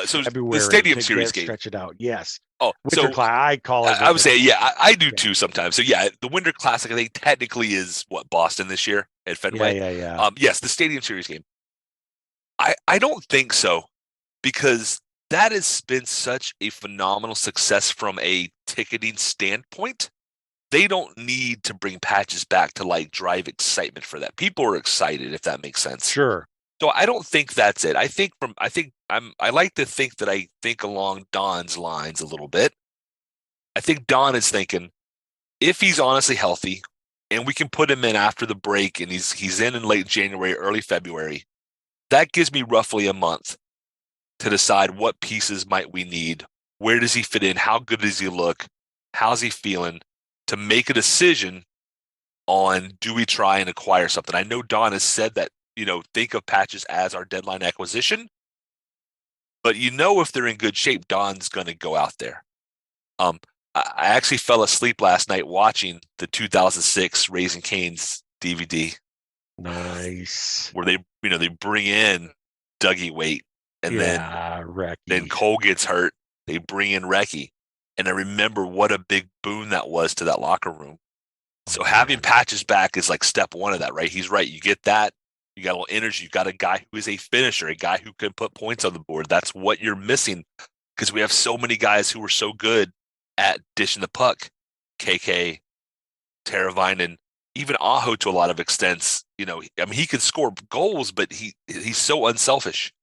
so February, the Stadium Series game? Stretch it out. Yes. Oh, Winter I call it. I would say, yeah, I do too sometimes. So yeah, the Winter Classic, I think, technically is Boston this year at Fenway. Yeah. Yes, the Stadium Series game. I don't think so, because that has been such a phenomenal success from a ticketing standpoint. They don't need to bring Patches back to drive excitement for that. People are excited, if that makes sense. Sure. So I don't think that's it. I like to think that I think along Don's lines a little bit. I think Don is thinking, if he's honestly healthy and we can put him in after the break and he's in late January, early February, that gives me roughly a month to decide what pieces might we need. Where does he fit in? How good does he look? How's he feeling? To make a decision on, do we try and acquire something? I know Don has said that, think of Patches as our deadline acquisition, but if they're in good shape, Don's going to go out there. I actually fell asleep last night watching the 2006 Raising Cane's DVD. Nice. Where they bring in Dougie Waite, and then Cole gets hurt. They bring in Recchi. And I remember what a big boon that was to that locker room. So having Patches back is like step one of that, right? He's right. You get that. You got a little energy. You got a guy who is a finisher, a guy who can put points on the board. That's what you're missing, because we have so many guys who are so good at dishing the puck. KK, Teravainen, even Aho to a lot of extents. He can score goals, but he's so unselfish.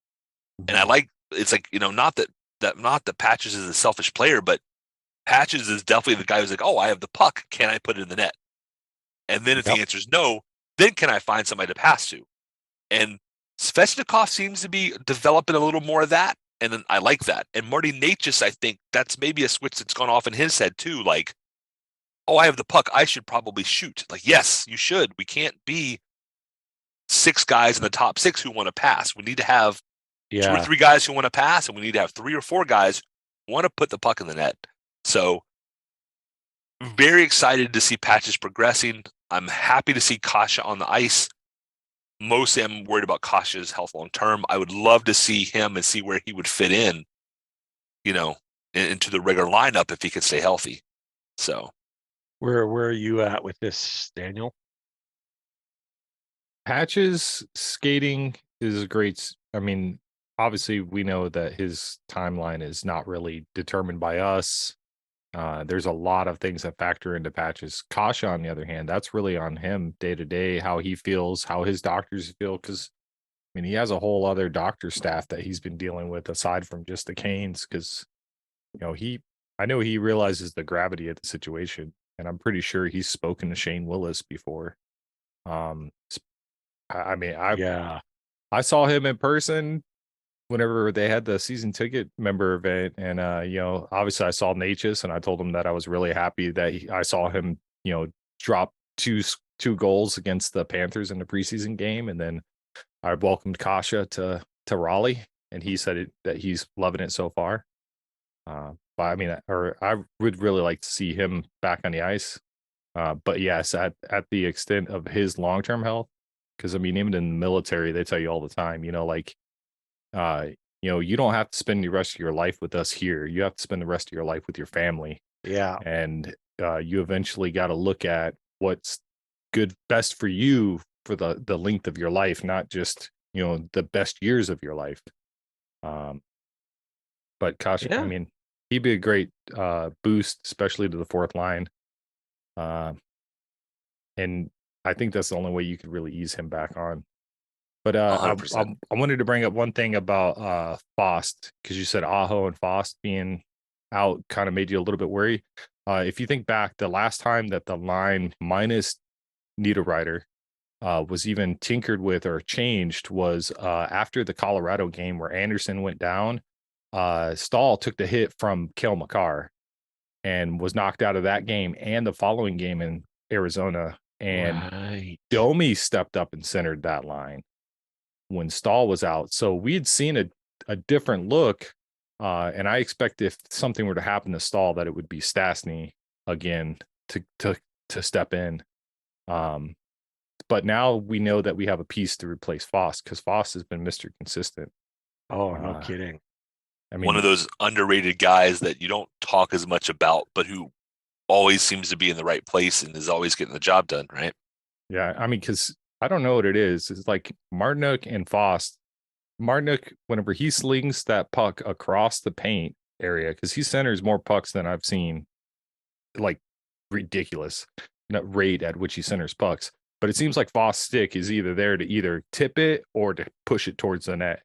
And not that Patches is a selfish player, but Patches is definitely the guy who's like, oh, I have the puck. Can I put it in the net? And then if the answer is no, then can I find somebody to pass to? And Svechnikov seems to be developing a little more of that. And then I like that. And Marty Necas, I think that's maybe a switch that's gone off in his head too. Like, oh, I have the puck. I should probably shoot. Like, yes, you should. We can't be 6 guys in the top 6 who want to pass. We need to have 2 or 3 guys who want to pass, and we need to have 3 or 4 guys who want to put the puck in the net. So very excited to see Patches progressing. I'm happy to see Kase on the ice. Mostly I'm worried about Kase's health long term. I would love to see him and see where he would fit in, into the regular lineup if he could stay healthy. So where are you at with this, Daniel? Patches skating is great. I mean, obviously we know that his timeline is not really determined by us. There's a lot of things that factor into Patches. Kase, on the other hand, that's really on him day to day, how he feels, how his doctors feel. Because he has a whole other doctor staff that he's been dealing with aside from just the Canes. Because I know he realizes the gravity of the situation, and I'm pretty sure he's spoken to Shane Willis before. I saw him in person whenever they had the season ticket member event, and obviously I saw Natchez, and I told him that I was really happy that I saw him, drop two goals against the Panthers in the preseason game, and then I welcomed Kasha to Raleigh, and he said that he's loving it so far. But I mean, I would really like to see him back on the ice. But yes, at the extent of his long-term health, because I mean, even in the military, they tell you all the time, you don't have to spend the rest of your life with us here. You have to spend the rest of your life with your family. Yeah. And you eventually got to look at what's best for you for the length of your life, not just, the best years of your life. But Kasha, I mean, he'd be a great boost, especially to the fourth line. And I think that's the only way you could really ease him back on. But I wanted to bring up one thing about Fast, because you said Aho and Fast being out kind of made you a little bit worried. If you think back, the last time that the line minus Niederreiter was even tinkered with or changed was after the Colorado game where Andersen went down. Stahl took the hit from Cale Makar and was knocked out of that game and the following game in Arizona. And Domi stepped up and centered that line when Stahl was out. So we'd seen a different look. And I expect if something were to happen to Stahl, that it would be Statsny again to step in. But now we know that we have a piece to replace Foss, because Foss has been Mr. Consistent. Oh, no kidding. I mean, one of those underrated guys that you don't talk as much about, but who always seems to be in the right place and is always getting the job done, right? Yeah, I mean, because I don't know what it is. It's like Martinook and Foss. Martinook, whenever he slings that puck across the paint area, because he centers more pucks than I've seen, like ridiculous rate at which he centers pucks. But it seems like Foss' stick is either there to either tip it or to push it towards the net.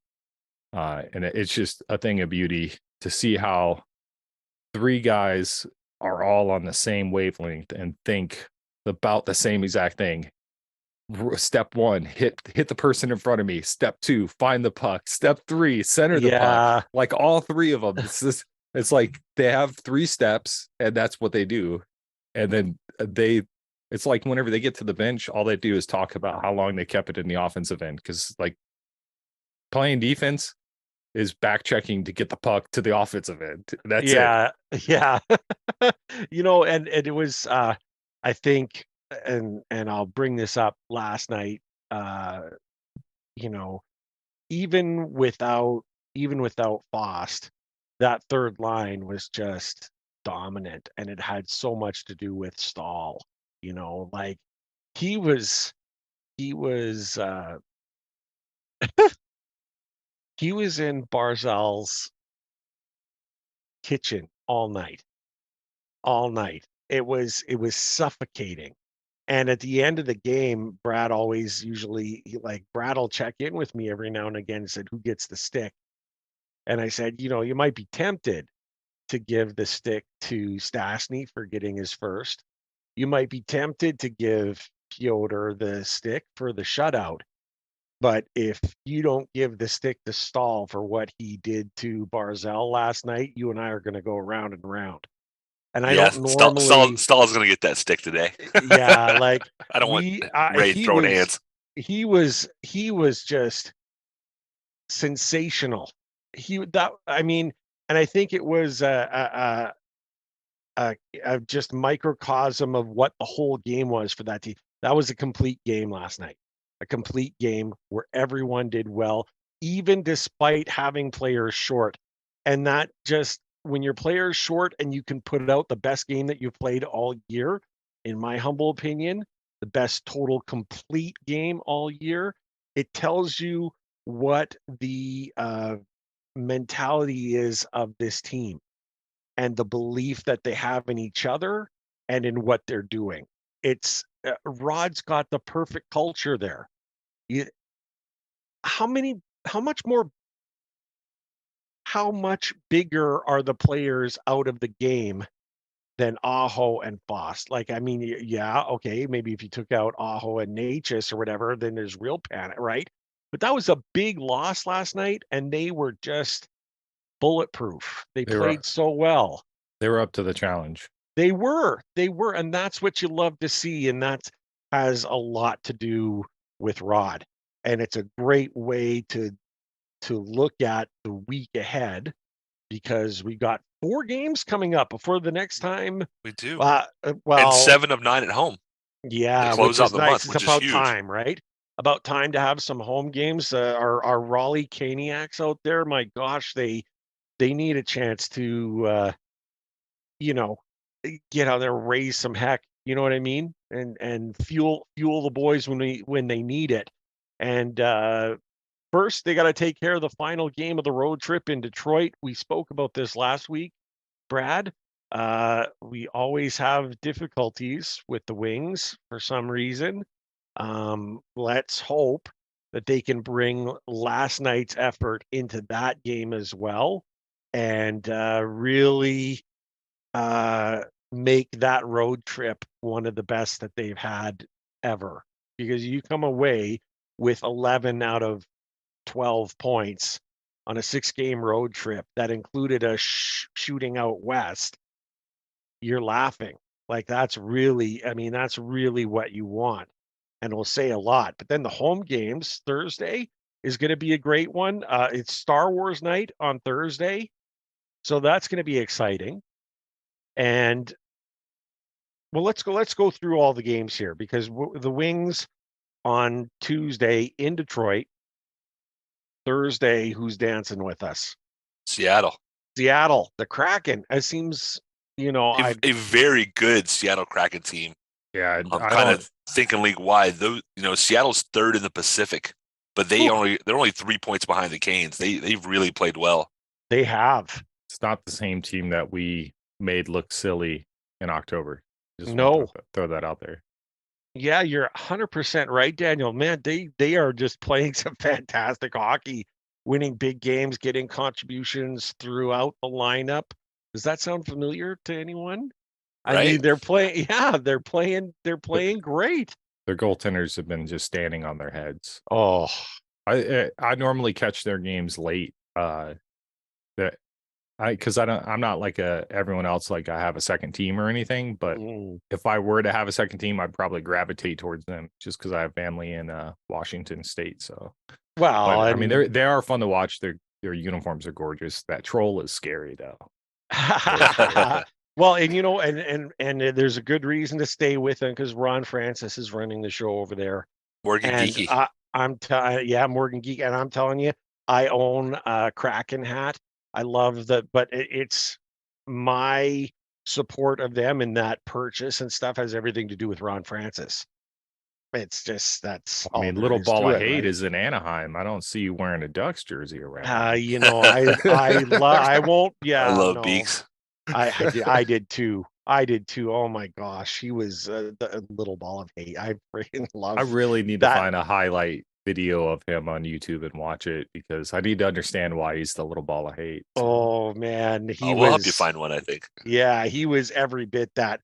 And it's just a thing of beauty to see how three guys are all on the same wavelength and think about the same exact thing. Step one, hit the person in front of me. Step two, find the puck. Step three, center the puck. Like all three of them. It's like they have 3 steps, and that's what they do. And then it's like whenever they get to the bench, all they do is talk about how long they kept it in the offensive end. Because like playing defense is back checking to get the puck to the offensive end. That's it. Yeah. And it was I think, and I'll bring this up last night, even without Fost, that third line was just dominant, and it had so much to do with Stahl. Like he was he was in Barzal's kitchen all night. It was suffocating. And at the end of the game, Brad will check in with me every now and again and said, who gets the stick? And I said, you might be tempted to give the stick to Statsny for getting his first. You might be tempted to give Pyotr the stick for the shutout. But if you don't give the stick to Stahl for what he did to Barzal last night, you and I are going to go round and round. And I don't normally. Stahl's going to get that stick today. Yeah, like I don't want Ray throwing hands. He was just sensational. And I think it was a just microcosm of what the whole game was for that team. That was a complete game last night. A complete game where everyone did well, even despite having players short. And that just, when your player's short and you can put out the best game that you've played all year, in my humble opinion, the best total complete game all year, it tells you what the mentality is of this team and the belief that they have in each other and in what they're doing. It's Rod's got the perfect culture there. How much bigger are the players out of the game than Aho and Fast? Like, I mean, yeah, okay, maybe if you took out Aho and Natchez or whatever, then there's real panic, right? But that was a big loss last night, and they were just bulletproof. They played so well. They were up to the challenge. They were, and that's what you love to see, and that has a lot to do with Rod. And it's a great way to look at the week ahead, because we got 4 games coming up before the next time. We do. Well, and 7 of 9 at home. Yeah, close which out is the nice. month, It's which about is huge. time, right? About time to have some home games. Our Raleigh Caniacs out there, my gosh, they need a chance to get out there, raise some heck, you know what I mean? And fuel the boys when they need it. And first they got to take care of the final game of the road trip in Detroit. We spoke about this last week, Brad. We always have difficulties with the Wings for some reason. Let's hope that they can bring last night's effort into that game as well, and really make that road trip one of the best that they've had ever. Because you come away with 11 out of 12 points on a 6-game road trip that included a shooting out west, you're laughing. Like, that's really what you want. And it'll say a lot. But then the home games Thursday is going to be a great one. It's Star Wars night on Thursday, so that's going to be exciting. And well, let's go through all the games here, because the Wings on Tuesday in Detroit. Thursday, who's dancing with us? Seattle, the Kraken. It seems, a very good Seattle Kraken team. Yeah, I'm kind of thinking league wide. Those, Seattle's 3rd in the Pacific, but they're only 3 points behind the Canes. They've really played well. They have. It's not the same team that we made look silly in October. Just throw that out there. Yeah, you're 100% right, Daniel. Man, they are just playing some fantastic hockey, winning big games, getting contributions throughout the lineup. Does that sound familiar to anyone? Right? I mean, they're playing. Yeah, they're playing great. Their goaltenders have been just standing on their heads. Oh, I normally catch their games late. Because I'm not like everyone else. Like, I have a second team or anything. But if I were to have a second team, I'd probably gravitate towards them just because I have family in Washington State. So, well, I mean, they are fun to watch. Their uniforms are gorgeous. That troll is scary though. Well, and there's a good reason to stay with them, because Ron Francis is running the show over there. Morgan Geeky. Morgan Geek, and I'm telling you, I own a Kraken hat. I love that, but it's my support of them, and that purchase and stuff has everything to do with Ron Francis. It's just, that's all. I mean, Little Ball of Hate is in Anaheim. I don't see you wearing a Ducks jersey around. I won't. Yeah, I love Beaks. I did too. Oh my gosh, he was the Little Ball of Hate. I freaking love. I really need to find a highlight video of him on YouTube and watch it, because I need to understand why he's the Little Ball of Hate. So. Oh man, we'll help you find one, I think. Yeah, he was every bit that.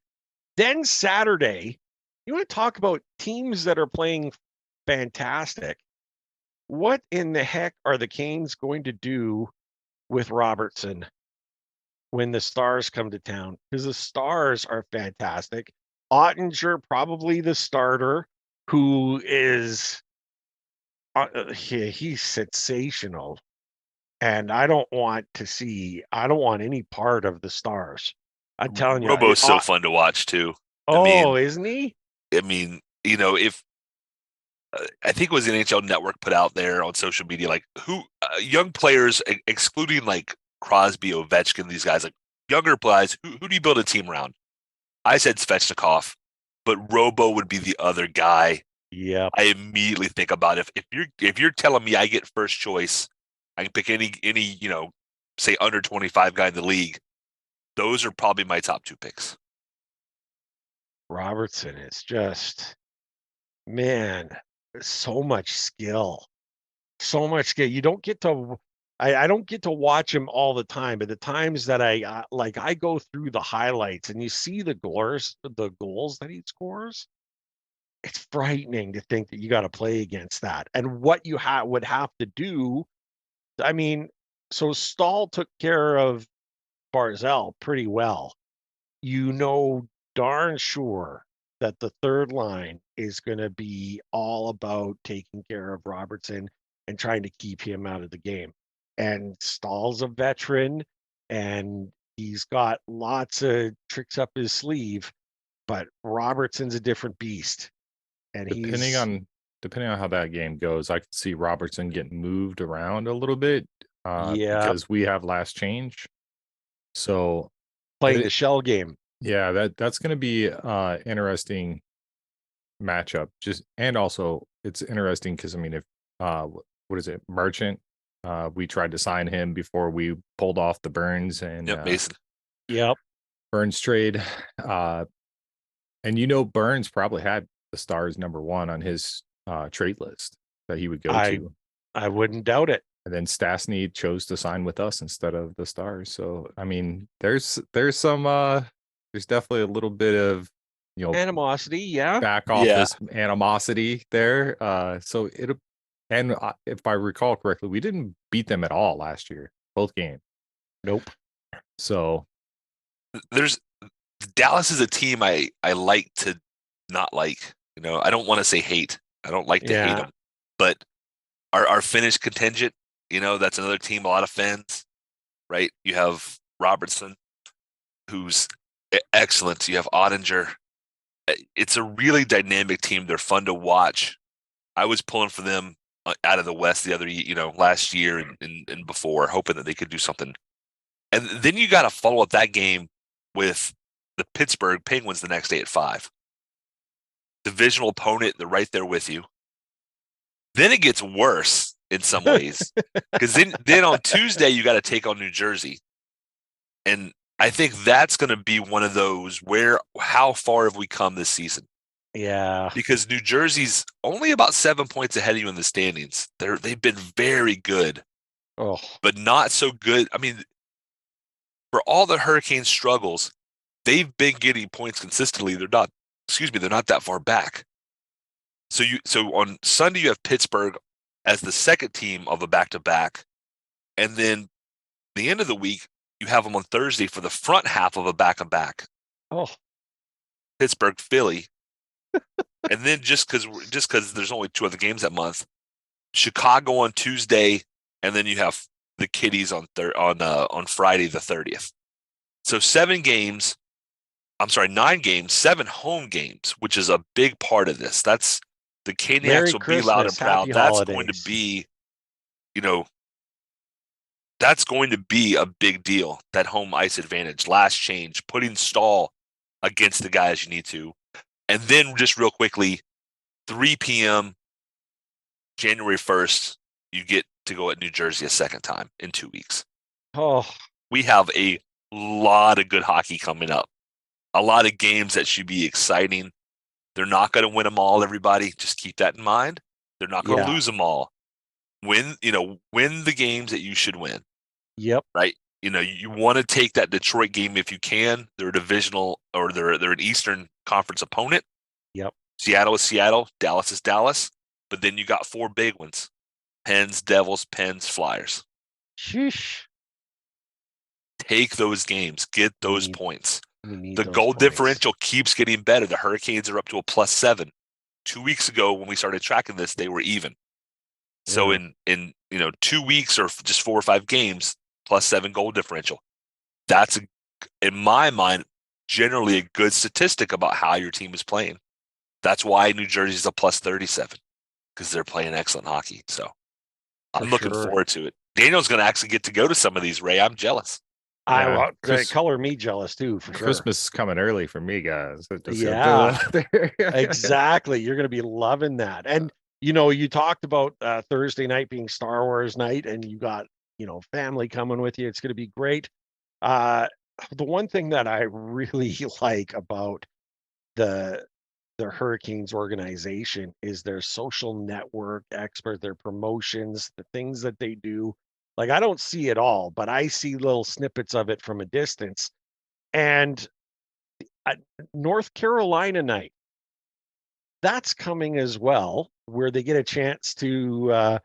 Then Saturday, you want to talk about teams that are playing fantastic. What in the heck are the Canes going to do with Robertson when the Stars come to town? Because the Stars are fantastic. Ottinger, probably the starter, who is he's sensational. And I don't want any part of the Stars. I'm telling you. Robo's so fun to watch too. Isn't he? I mean, if I think it was the NHL Network put out there on social media, like who young players, excluding like Crosby, Ovechkin, these guys, like younger players, who do you build a team around? I said Svechnikov, but Robo would be the other guy. Yeah, I immediately think about if you're telling me I get first choice, I can pick any say under 25 guy in the league. Those are probably my top 2 picks. Robertson is just, man, so much skill. You don't get to. I don't get to watch him all the time, but the times that I go through the highlights and you see the goals that he scores, it's frightening to think that you got to play against that. And what you would have to do, I mean, so Stahl took care of Barzell pretty well. You know darn sure that the third line is going to be all about taking care of Robertson and trying to keep him out of the game. And Stahl's a veteran, and he's got lots of tricks up his sleeve, but Robertson's a different beast. And depending on how that game goes, I can see Robertson getting moved around a little bit because we have last change. So playing the shell game. Yeah, that's going to be interesting matchup. And also it's interesting because I mean, if what is it, Merchant? We tried to sign him before we pulled off the Burns and Mason. Burns trade. And Burns probably had the Stars #1 on his trade list that he would go to. I wouldn't doubt it. And then Statsny chose to sign with us instead of the Stars. So I mean, there's some there's definitely a little bit of animosity, back office animosity there. So if I recall correctly, we didn't beat them at all last year, both games. Nope. So Dallas is a team I like to not like. I don't want to say hate. I don't like to hate them, but our Finnish contingent, that's another team, a lot of Finns, right? You have Robertson, who's excellent. You have Ottinger. It's a really dynamic team. They're fun to watch. I was pulling for them out of the West the other, last year and before, hoping that they could do something. And then you got to follow up that game with the Pittsburgh Penguins the next day at 5. Divisional opponent, they're right there with you. Then it gets worse in some ways because then on Tuesday you got to take on New Jersey, and I think that's going to be one of those where how far have we come this season? Yeah, because New Jersey's only about 7 points ahead of you in the standings. They've been very good, but not so good. I mean, for all the Hurricanes' struggles, they've been getting points consistently. They're not that far back. So on Sunday you have Pittsburgh as the second team of a back-to-back, and then the end of the week you have them on Thursday for the front half of a back-to-back. Pittsburgh, Philly, and then just because there's only 2 other games that month, Chicago on Tuesday, and then you have the Kitties on Friday the 30th. So 9 games, 7 home games, which is a big part of this. That's the Caniacs will be loud and proud. That's going to be, that's going to be a big deal. That home ice advantage, last change, putting Stahl against the guys you need to. And then just real quickly, 3 p.m. January 1st, you get to go at New Jersey a second time in 2 weeks. We have a lot of good hockey coming up. A lot of games that should be exciting. They're not going to win them all, everybody. Just keep that in mind. They're not going to lose them all. Win the games that you should win. Yep. Right? You want to take that Detroit game if you can. They're a divisional, or they're an Eastern Conference opponent. Yep. Seattle is Seattle. Dallas is Dallas. But then you got 4 big ones. Pens, Devils, Pens, Flyers. Sheesh. Take those games. Get those points. The those goal points. differential keeps getting better. The Hurricanes are up to a +7. 2 weeks ago when we started tracking this, they were even. So in 2 weeks or just 4 or 5 games, +7 goal differential. That's, in my mind, generally a good statistic about how your team is playing. That's why New Jersey's a +37, because they're playing excellent hockey. So I'm looking forward to it. Daniel's going to actually get to go to some of these, Ray. I'm jealous. Color me jealous too, for sure. Christmas is coming early for me, guys. Exactly. You're going to be loving that. And you talked about Thursday night being Star Wars night, and you got family coming with you. It's going to be great. The one thing that I really like about the Hurricanes organization is their social network expert, their promotions, the things that they do. Like, I don't see it all, but I see little snippets of it from a distance. And North Carolina night, that's coming as well, where they get a chance to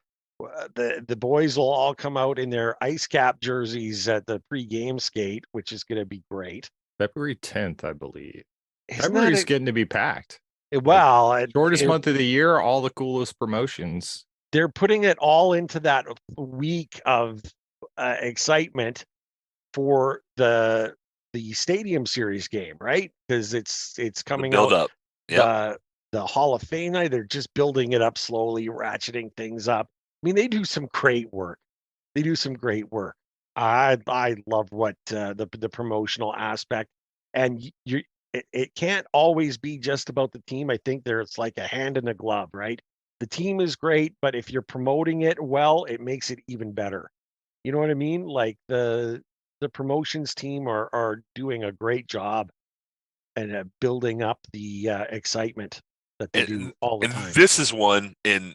the boys will all come out in their IceCap jerseys at the pre-game skate, which is going to be great. February 10th, I believe. Isn't February's that getting to be packed. well, Shortest month of the year, all the coolest promotions. they're putting it all into that week of excitement for the Stadium Series game, right? Because it's coming build out up. Yep. the Hall of Fame night. They're just building it up slowly, ratcheting things up. I mean, they do some great work. I love what the promotional aspect, and it can't always be just about the team. I think there's like a hand in a glove, right? The team is great, but if you're promoting it well, it makes it even better. You know what I mean? Like the promotions team are doing a great job and building up the excitement that they do all the And time. this is one, and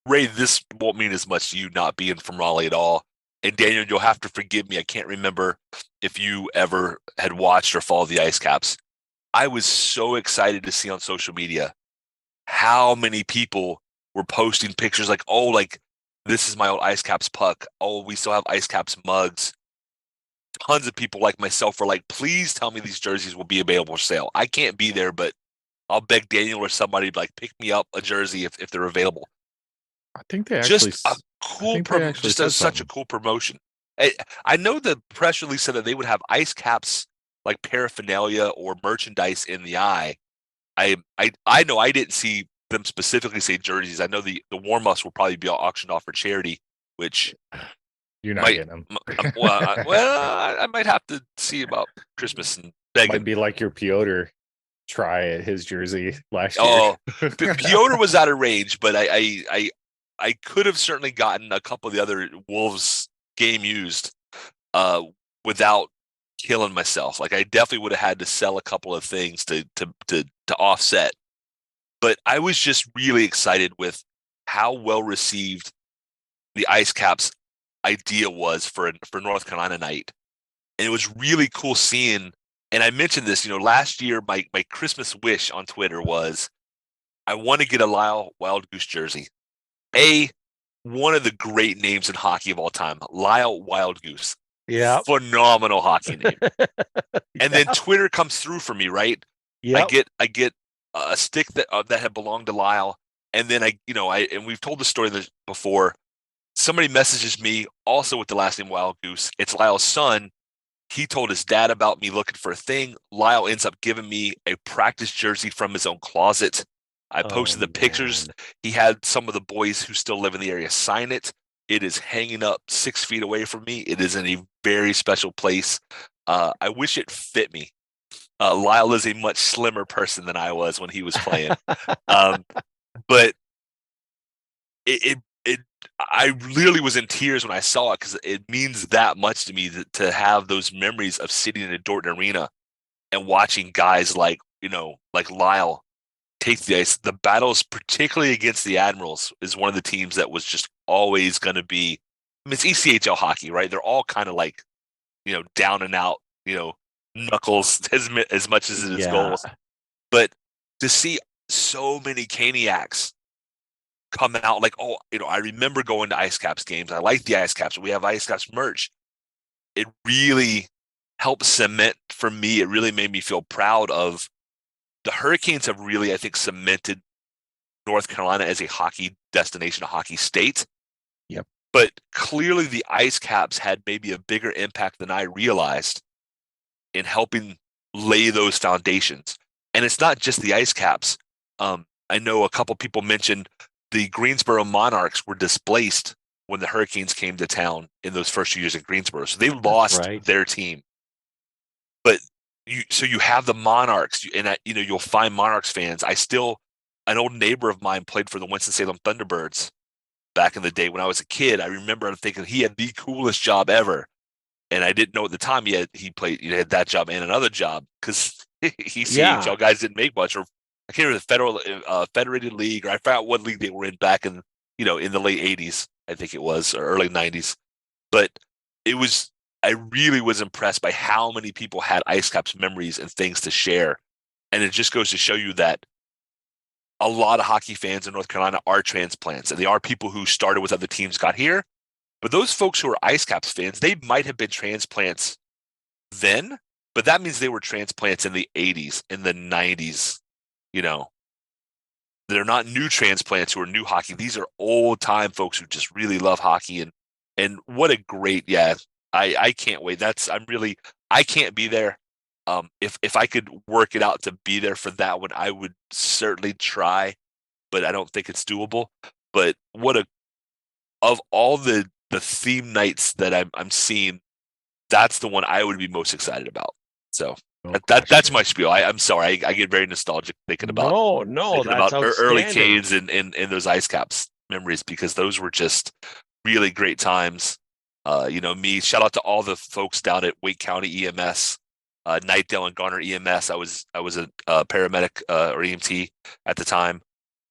Ray, this won't mean as much to you not being from Raleigh at all. And Daniel, you'll have to forgive me. I can't remember if you ever had watched or followed the IceCaps. I was so excited to see on social media how many people were posting pictures like, oh, like this is my old IceCaps puck. Oh, we still have IceCaps mugs. Tons of people like myself were like, please tell me these jerseys will be available for sale. I can't be there, but I'll beg Daniel or somebody to like pick me up a jersey if they're available. I think they actually Just a cool, such a cool promotion. I know the press release said that they would have IceCaps like paraphernalia or merchandise in the eye. I know I didn't see them specifically say jerseys. I know the warm-ups will probably be auctioned off for charity, which you're not might getting them. I might have to see about Christmas and beg. Might be like your Pyotr try at his jersey last year. Oh, Pyotr was out of range, but I could have certainly gotten a couple of the other Wolves game used without killing myself. Like I definitely would have had to sell a couple of things to offset. But I was just really excited with how well received the IceCaps idea was for North Carolina night. And it was really cool seeing, and I mentioned this, last year my Christmas wish on Twitter was I want to get a Lyle Wild Goose jersey. One of the great names in hockey of all time, Lyle Wild Goose. Yeah. Phenomenal hockey name. And then Yep. Twitter comes through for me, right? Yeah. I get a stick that had belonged to Lyle, and then and we've told the story before. Somebody messages me also with the last name Wild Goose. It's Lyle's son. He told his dad about me looking for a thing. Lyle ends up giving me a practice jersey from his own closet. I posted the pictures. Man. He had some of the boys who still live in the area sign it. It is hanging up 6 feet away from me. It is in a very special place. I wish it fit me. Lyle is a much slimmer person than I was when he was playing. But I really was in tears when I saw it because it means that much to me to have those memories of sitting in a Dorton arena and watching guys like Lyle take the ice. The battles, particularly against the Admirals, is one of the teams that was just always going to be. I mean, it's ECHL hockey, right? They're all kind of like, down and out, knuckles as much as it is goals. But to see so many Caniacs come out like, I remember going to IceCaps games. I like the IceCaps. We have IceCaps merch. It really helped cement for me. It really made me feel proud of the Hurricanes have really, I think, cemented North Carolina as a hockey destination, a hockey state. Yep. But clearly the IceCaps had maybe a bigger impact than I realized in helping lay those foundations. And it's not just the IceCaps. I know a couple people mentioned the Greensboro Monarchs were displaced when the Hurricanes came to town in those first few years in Greensboro. So they lost their team. But you have the Monarchs, and you'll find Monarchs fans. An old neighbor of mine played for the Winston-Salem Thunderbirds back in the day when I was a kid. I remember thinking he had the coolest job ever. And I didn't know at the time he had that job and another job because CHL guys didn't make much, or I can't remember the federal Federated League, or I forgot what league they were in back in in the late 80s, I think it was, or early 90s. But I really was impressed by how many people had IceCaps memories and things to share. And it just goes to show you that a lot of hockey fans in North Carolina are transplants, and they are people who started with other teams, got here. But those folks who are IceCaps fans, they might have been transplants then, but that means they were transplants in the 80s, in the 90s. You know, they're not new transplants who are new hockey. These are old time folks who just really love hockey, and what a great, yeah. I can't wait. I can't be there. If I could work it out to be there for that one, I would certainly try, but I don't think it's doable. But of all the theme nights that I'm seeing, that's the one I would be most excited about. So that's my spiel. I'm sorry. I get very nostalgic thinking about that's early outstanding. Canes and those IceCaps memories, because those were just really great times. Shout out to all the folks down at Wake County EMS, Knightdale and Garner EMS. I was a paramedic or EMT at the time,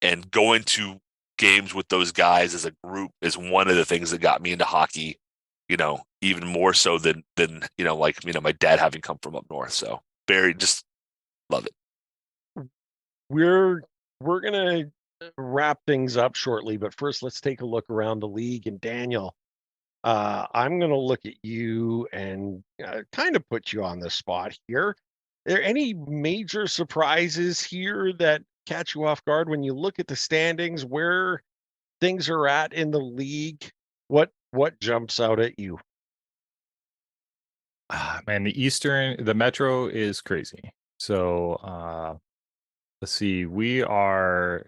and going to games with those guys as a group is one of the things that got me into hockey. Even more so than my dad having come from up north. So just love it. We're gonna wrap things up shortly, but first let's take a look around the league. And Daniel, I'm gonna look at you and kind of put you on the spot here. Are there any major surprises here that catch you off guard when you look at the standings, where things are at in the league? What jumps out at you? Man, the Metro is crazy. So let's see, we are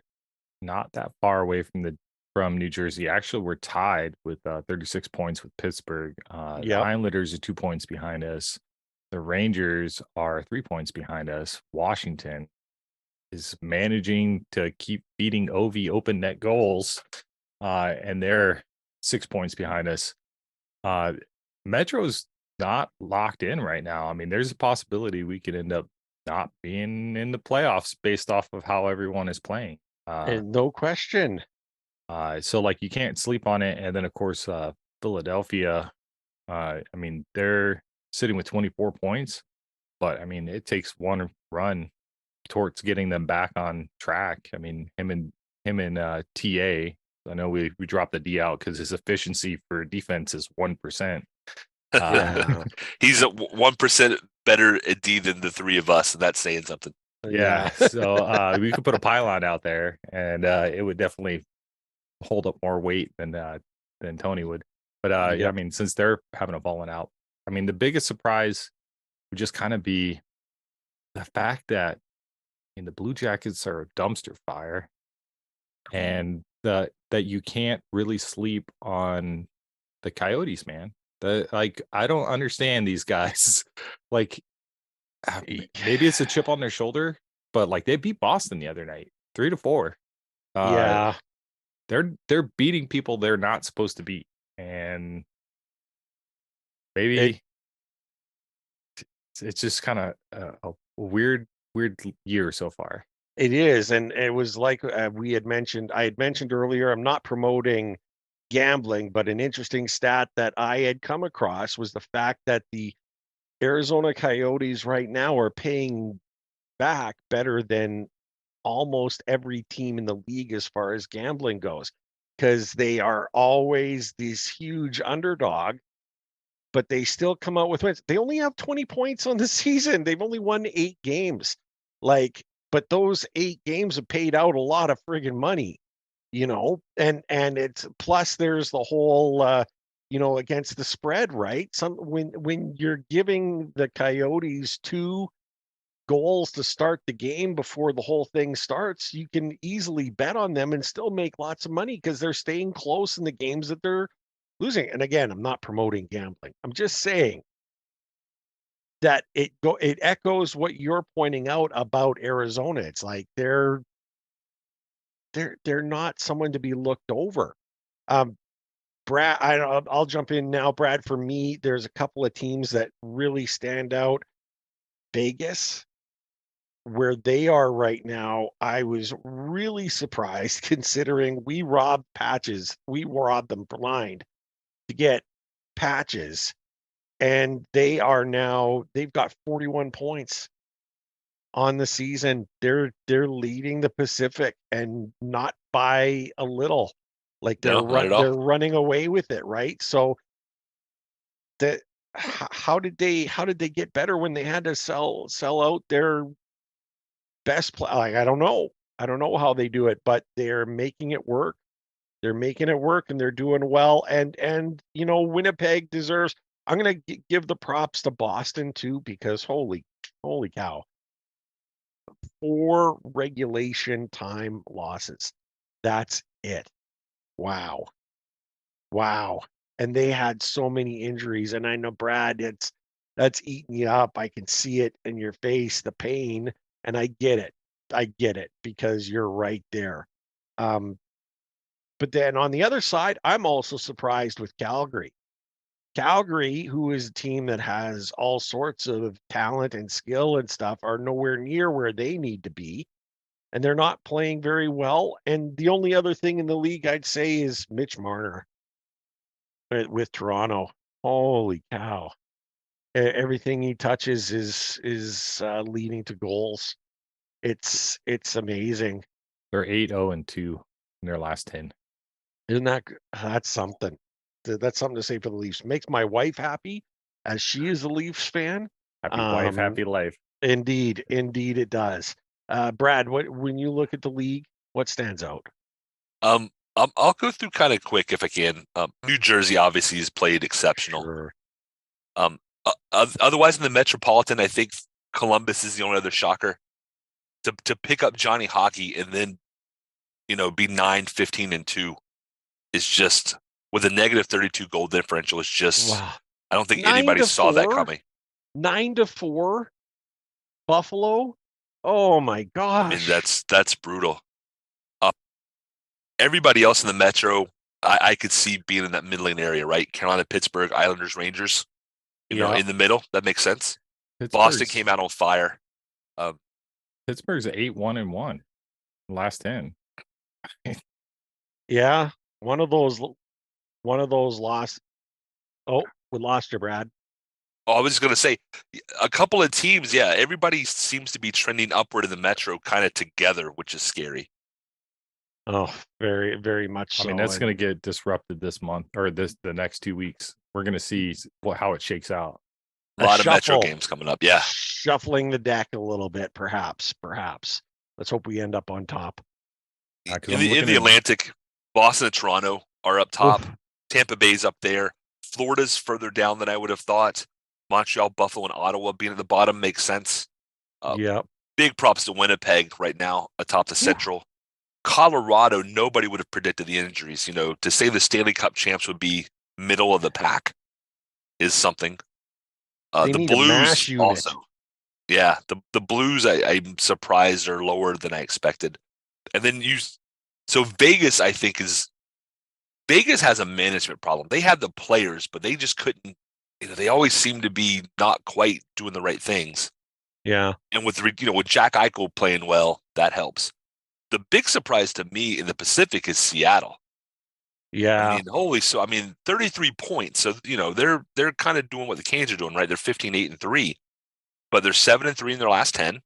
not that far away from New Jersey. Actually, we're tied with 36 points with Pittsburgh. The Islanders are 2 points behind us. The Rangers are 3 points behind us. Washington is managing to keep beating OV open net goals, and they're 6 points behind us. Metro's not locked in right now. I mean, there's a possibility we could end up not being in the playoffs based off of how everyone is playing. And no question. So like you can't sleep on it. And then of course, Philadelphia, I mean, they're sitting with 24 points, but I mean, it takes one run towards getting them back on track. I mean, him and TA. I know we dropped the D out because his efficiency for defense is 1%. He's 1% better at D than the three of us, and that's saying something. Yeah. So we could put a pylon out there, and it would definitely hold up more weight than Tony would. But I mean, since they're having a falling out, I mean, the biggest surprise would just kind of be the fact that the Blue Jackets are a dumpster fire, and that you can't really sleep on the Coyotes, man. I don't understand these guys. Like, maybe it's a chip on their shoulder, but like they beat Boston the other night, 3-4. They're beating people they're not supposed to beat, and maybe it's just kind of a weird year so far. It is, and it was like I had mentioned earlier, I'm not promoting gambling, but an interesting stat that I had come across was the fact that the Arizona Coyotes right now are paying back better than almost every team in the league as far as gambling goes, because they are always this huge underdog, but they still come out with wins. They only have 20 points on the season. They've only won 8 games. But those 8 games have paid out a lot of friggin' money, and it's plus there's the whole against the spread, right? When you're giving the Coyotes 2 goals to start the game before the whole thing starts, you can easily bet on them and still make lots of money because they're staying close in the games that they're losing. And again, I'm not promoting gambling. I'm just saying that it echoes what you're pointing out about Arizona. It's like they're not someone to be looked over. Brad, I'll jump in now. Brad, for me, there's a couple of teams that really stand out. Vegas, where they are right now, I was really surprised considering we robbed them blind to get Patches, and they've got 41 points on the season. They're leading the Pacific, and not by a little. Like No, not at all. they're running away with it, right? So how did they get better when they had to sell out their best play? Like, I don't know how they do it, but they're making it work. They're making it work, and they're doing well. And Winnipeg deserves. I'm gonna give the props to Boston too, because holy cow, 4 regulation time losses. That's it. Wow. And they had so many injuries, and I know, Brad, that's eating you up. I can see it in your face, the pain, and I get it because you're right there. But then on the other side, I'm also surprised with Calgary. Calgary, who is a team that has all sorts of talent and skill and stuff, are nowhere near where they need to be, and they're not playing very well. And the only other thing in the league I'd say is Mitch Marner with Toronto. Holy cow. Everything he touches is leading to goals. It's amazing. They're 8-0-2 in their last 10. Isn't that's something? That's something to say for the Leafs. Makes my wife happy, as she is a Leafs fan. Happy wife, happy life. Indeed it does. Brad, when you look at the league, what stands out? I'll go through kind of quick if I can. New Jersey obviously has played exceptional. Sure. Otherwise in the Metropolitan, I think Columbus is the only other shocker. To pick up Johnny Hockey and then, be 9-15-2 is just, with a negative 32 goal differential, is just, wow. I don't think anybody saw that coming. 9-4 Buffalo. Oh my gosh. I mean, that's brutal. Everybody else in the Metro, I could see being in that middling area, right? Carolina, Pittsburgh, Islanders, Rangers, in the middle. That makes sense. Boston came out on fire. Pittsburgh's 8-1-1 last 10. Yeah, one of those lost. Oh, we lost you, Brad. Oh, I was just going to say, a couple of teams, yeah, everybody seems to be trending upward in the Metro kind of together, which is scary. Oh, very, very much so. I mean, that's going to get disrupted this month or the next 2 weeks. We're going to see how it shakes out. A lot of Metro games coming up, yeah. Shuffling the deck a little bit, perhaps. Let's hope we end up on top. In the Atlantic, Boston and Toronto are up top. Oof. Tampa Bay's up there. Florida's further down than I would have thought. Montreal, Buffalo, and Ottawa being at the bottom makes sense. Yep. Big props to Winnipeg right now atop the Central. Colorado, nobody would have predicted the injuries. To say the Stanley Cup champs would be middle of the pack is something. The Blues also. Yeah, the Blues, I'm surprised are lower than I expected. And then so Vegas, I think Vegas has a management problem. They had the players, but they just couldn't. They always seem to be not quite doing the right things. Yeah. And with Jack Eichel playing well, that helps. The big surprise to me in the Pacific is Seattle. Yeah. 33 points. So, they're kind of doing what the Canes are doing, right? They're 15-8-3, but they're 7-3 in their last 10,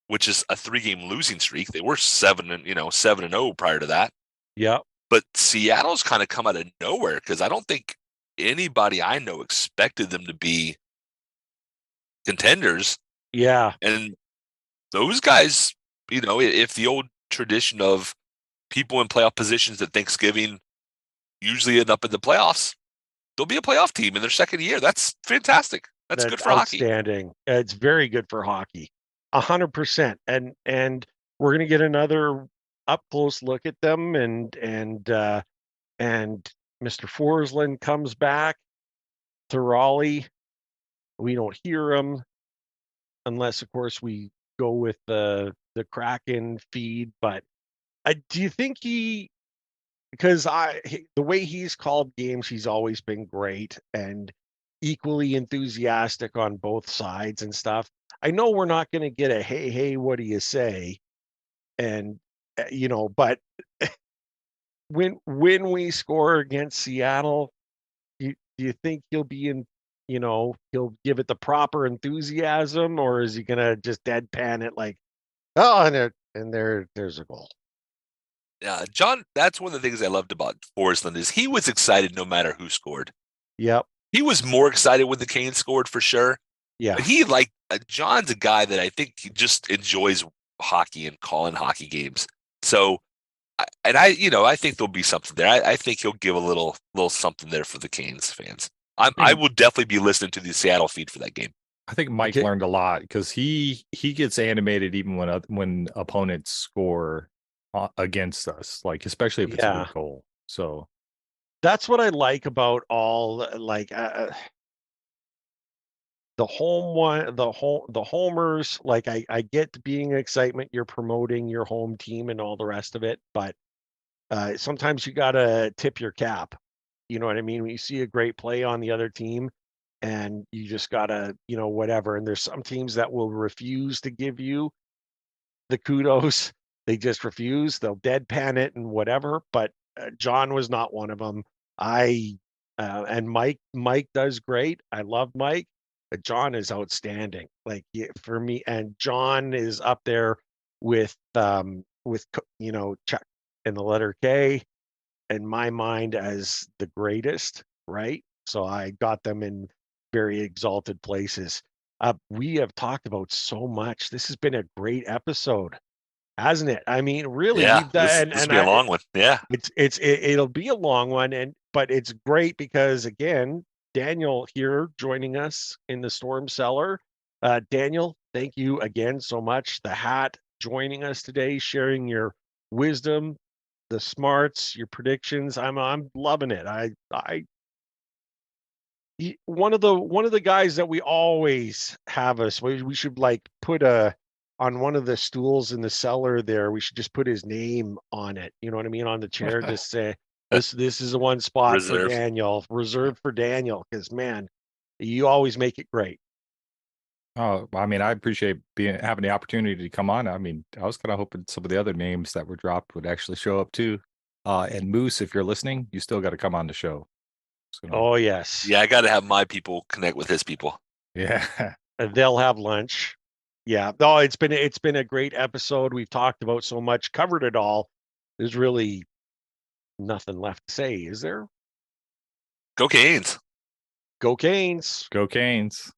which is a 3-game losing streak. They were 7-0 prior to that. Yeah. But Seattle's kind of come out of nowhere, because I don't think anybody I know expected them to be contenders. Yeah. And those guys, if the old tradition of people in playoff positions at Thanksgiving usually end up in the playoffs, they'll be a playoff team in their second year. That's fantastic. That's good for hockey. Outstanding. It's very good for hockey. 100%. And we're going to get another up close look at them, and Mr. Forsland comes back to Raleigh. We don't hear him unless, of course, we go with the Kraken feed. But do you think because the way he's called games, he's always been great and equally enthusiastic on both sides and stuff. I know we're not going to get a hey, what do you say? And but when we score against Seattle, do you think he'll be he'll give it the proper enthusiasm, or is he gonna just deadpan it like, oh, there's a goal. John, that's one of the things I loved about Forsland is he was excited no matter who scored. Yep. He was more excited when the Canes scored for sure. Yeah. But John's a guy that I think he just enjoys hockey and calling hockey games. So, I think there'll be something there. I think he'll give a little something there for the Canes fans. I will definitely be listening to the Seattle feed for that game. I think Mike learned a lot because he gets animated even when opponents score against us, like especially if it's a good goal. So that's what I like about all the home one, the homers. Like I get being excitement, you're promoting your home team and all the rest of it, but sometimes you gotta tip your cap. You know what I mean? When you see a great play on the other team, and you just gotta, whatever. And there's some teams that will refuse to give you the kudos. They just refuse. They'll deadpan it and whatever. But John was not one of them. And Mike does great. I love Mike, but John is outstanding. Like for me, and John is up there with Chuck and the letter K in my mind as the greatest, right? So I got them in very exalted places. We have talked about so much. This has been a great episode, hasn't it? I mean, really, yeah, we've done. This will be a long one. Yeah, it'll be a long one, but it's great because again, Daniel here joining us in the Storm Cellar. Daniel, thank you again so much. The Hat joining us today, sharing your wisdom, the smarts, your predictions. I'm loving it. One of the guys that we always have we should like put on one of the stools in the cellar there, we should just put his name on it. You know what I mean? On the chair, just say this is the one spot for Daniel, reserved for Daniel, because man, you always make it great. Oh, I mean, I appreciate having the opportunity to come on. I mean, I was kind of hoping some of the other names that were dropped would actually show up too. And Moose, if you're listening, you still got to come on the show. Oh yes. Yeah, I got to have my people connect with his people. Yeah. They'll have lunch. Yeah. No, it's been a great episode. We've talked about so much, covered it all. There's really nothing left to say, is there? Go Canes. Go Canes. Go Canes.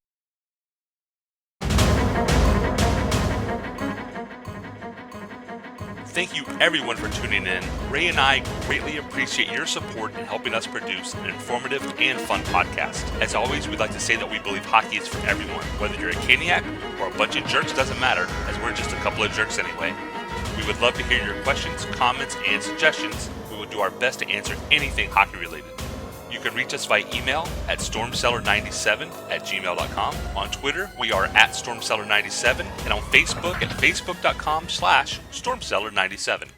Thank you everyone for tuning in. Ray and I greatly appreciate your support in helping us produce an informative and fun podcast. As always, we'd like to say that we believe hockey is for everyone. Whether you're a Caniac or a bunch of jerks, doesn't matter, as we're just a couple of jerks anyway. We would love to hear your questions, comments, and suggestions. We will do our best to answer anything hockey related. You can reach us via email at stormcellar97@gmail.com. On Twitter, we are at stormcellar97, and on Facebook at facebook.com/stormcellar97.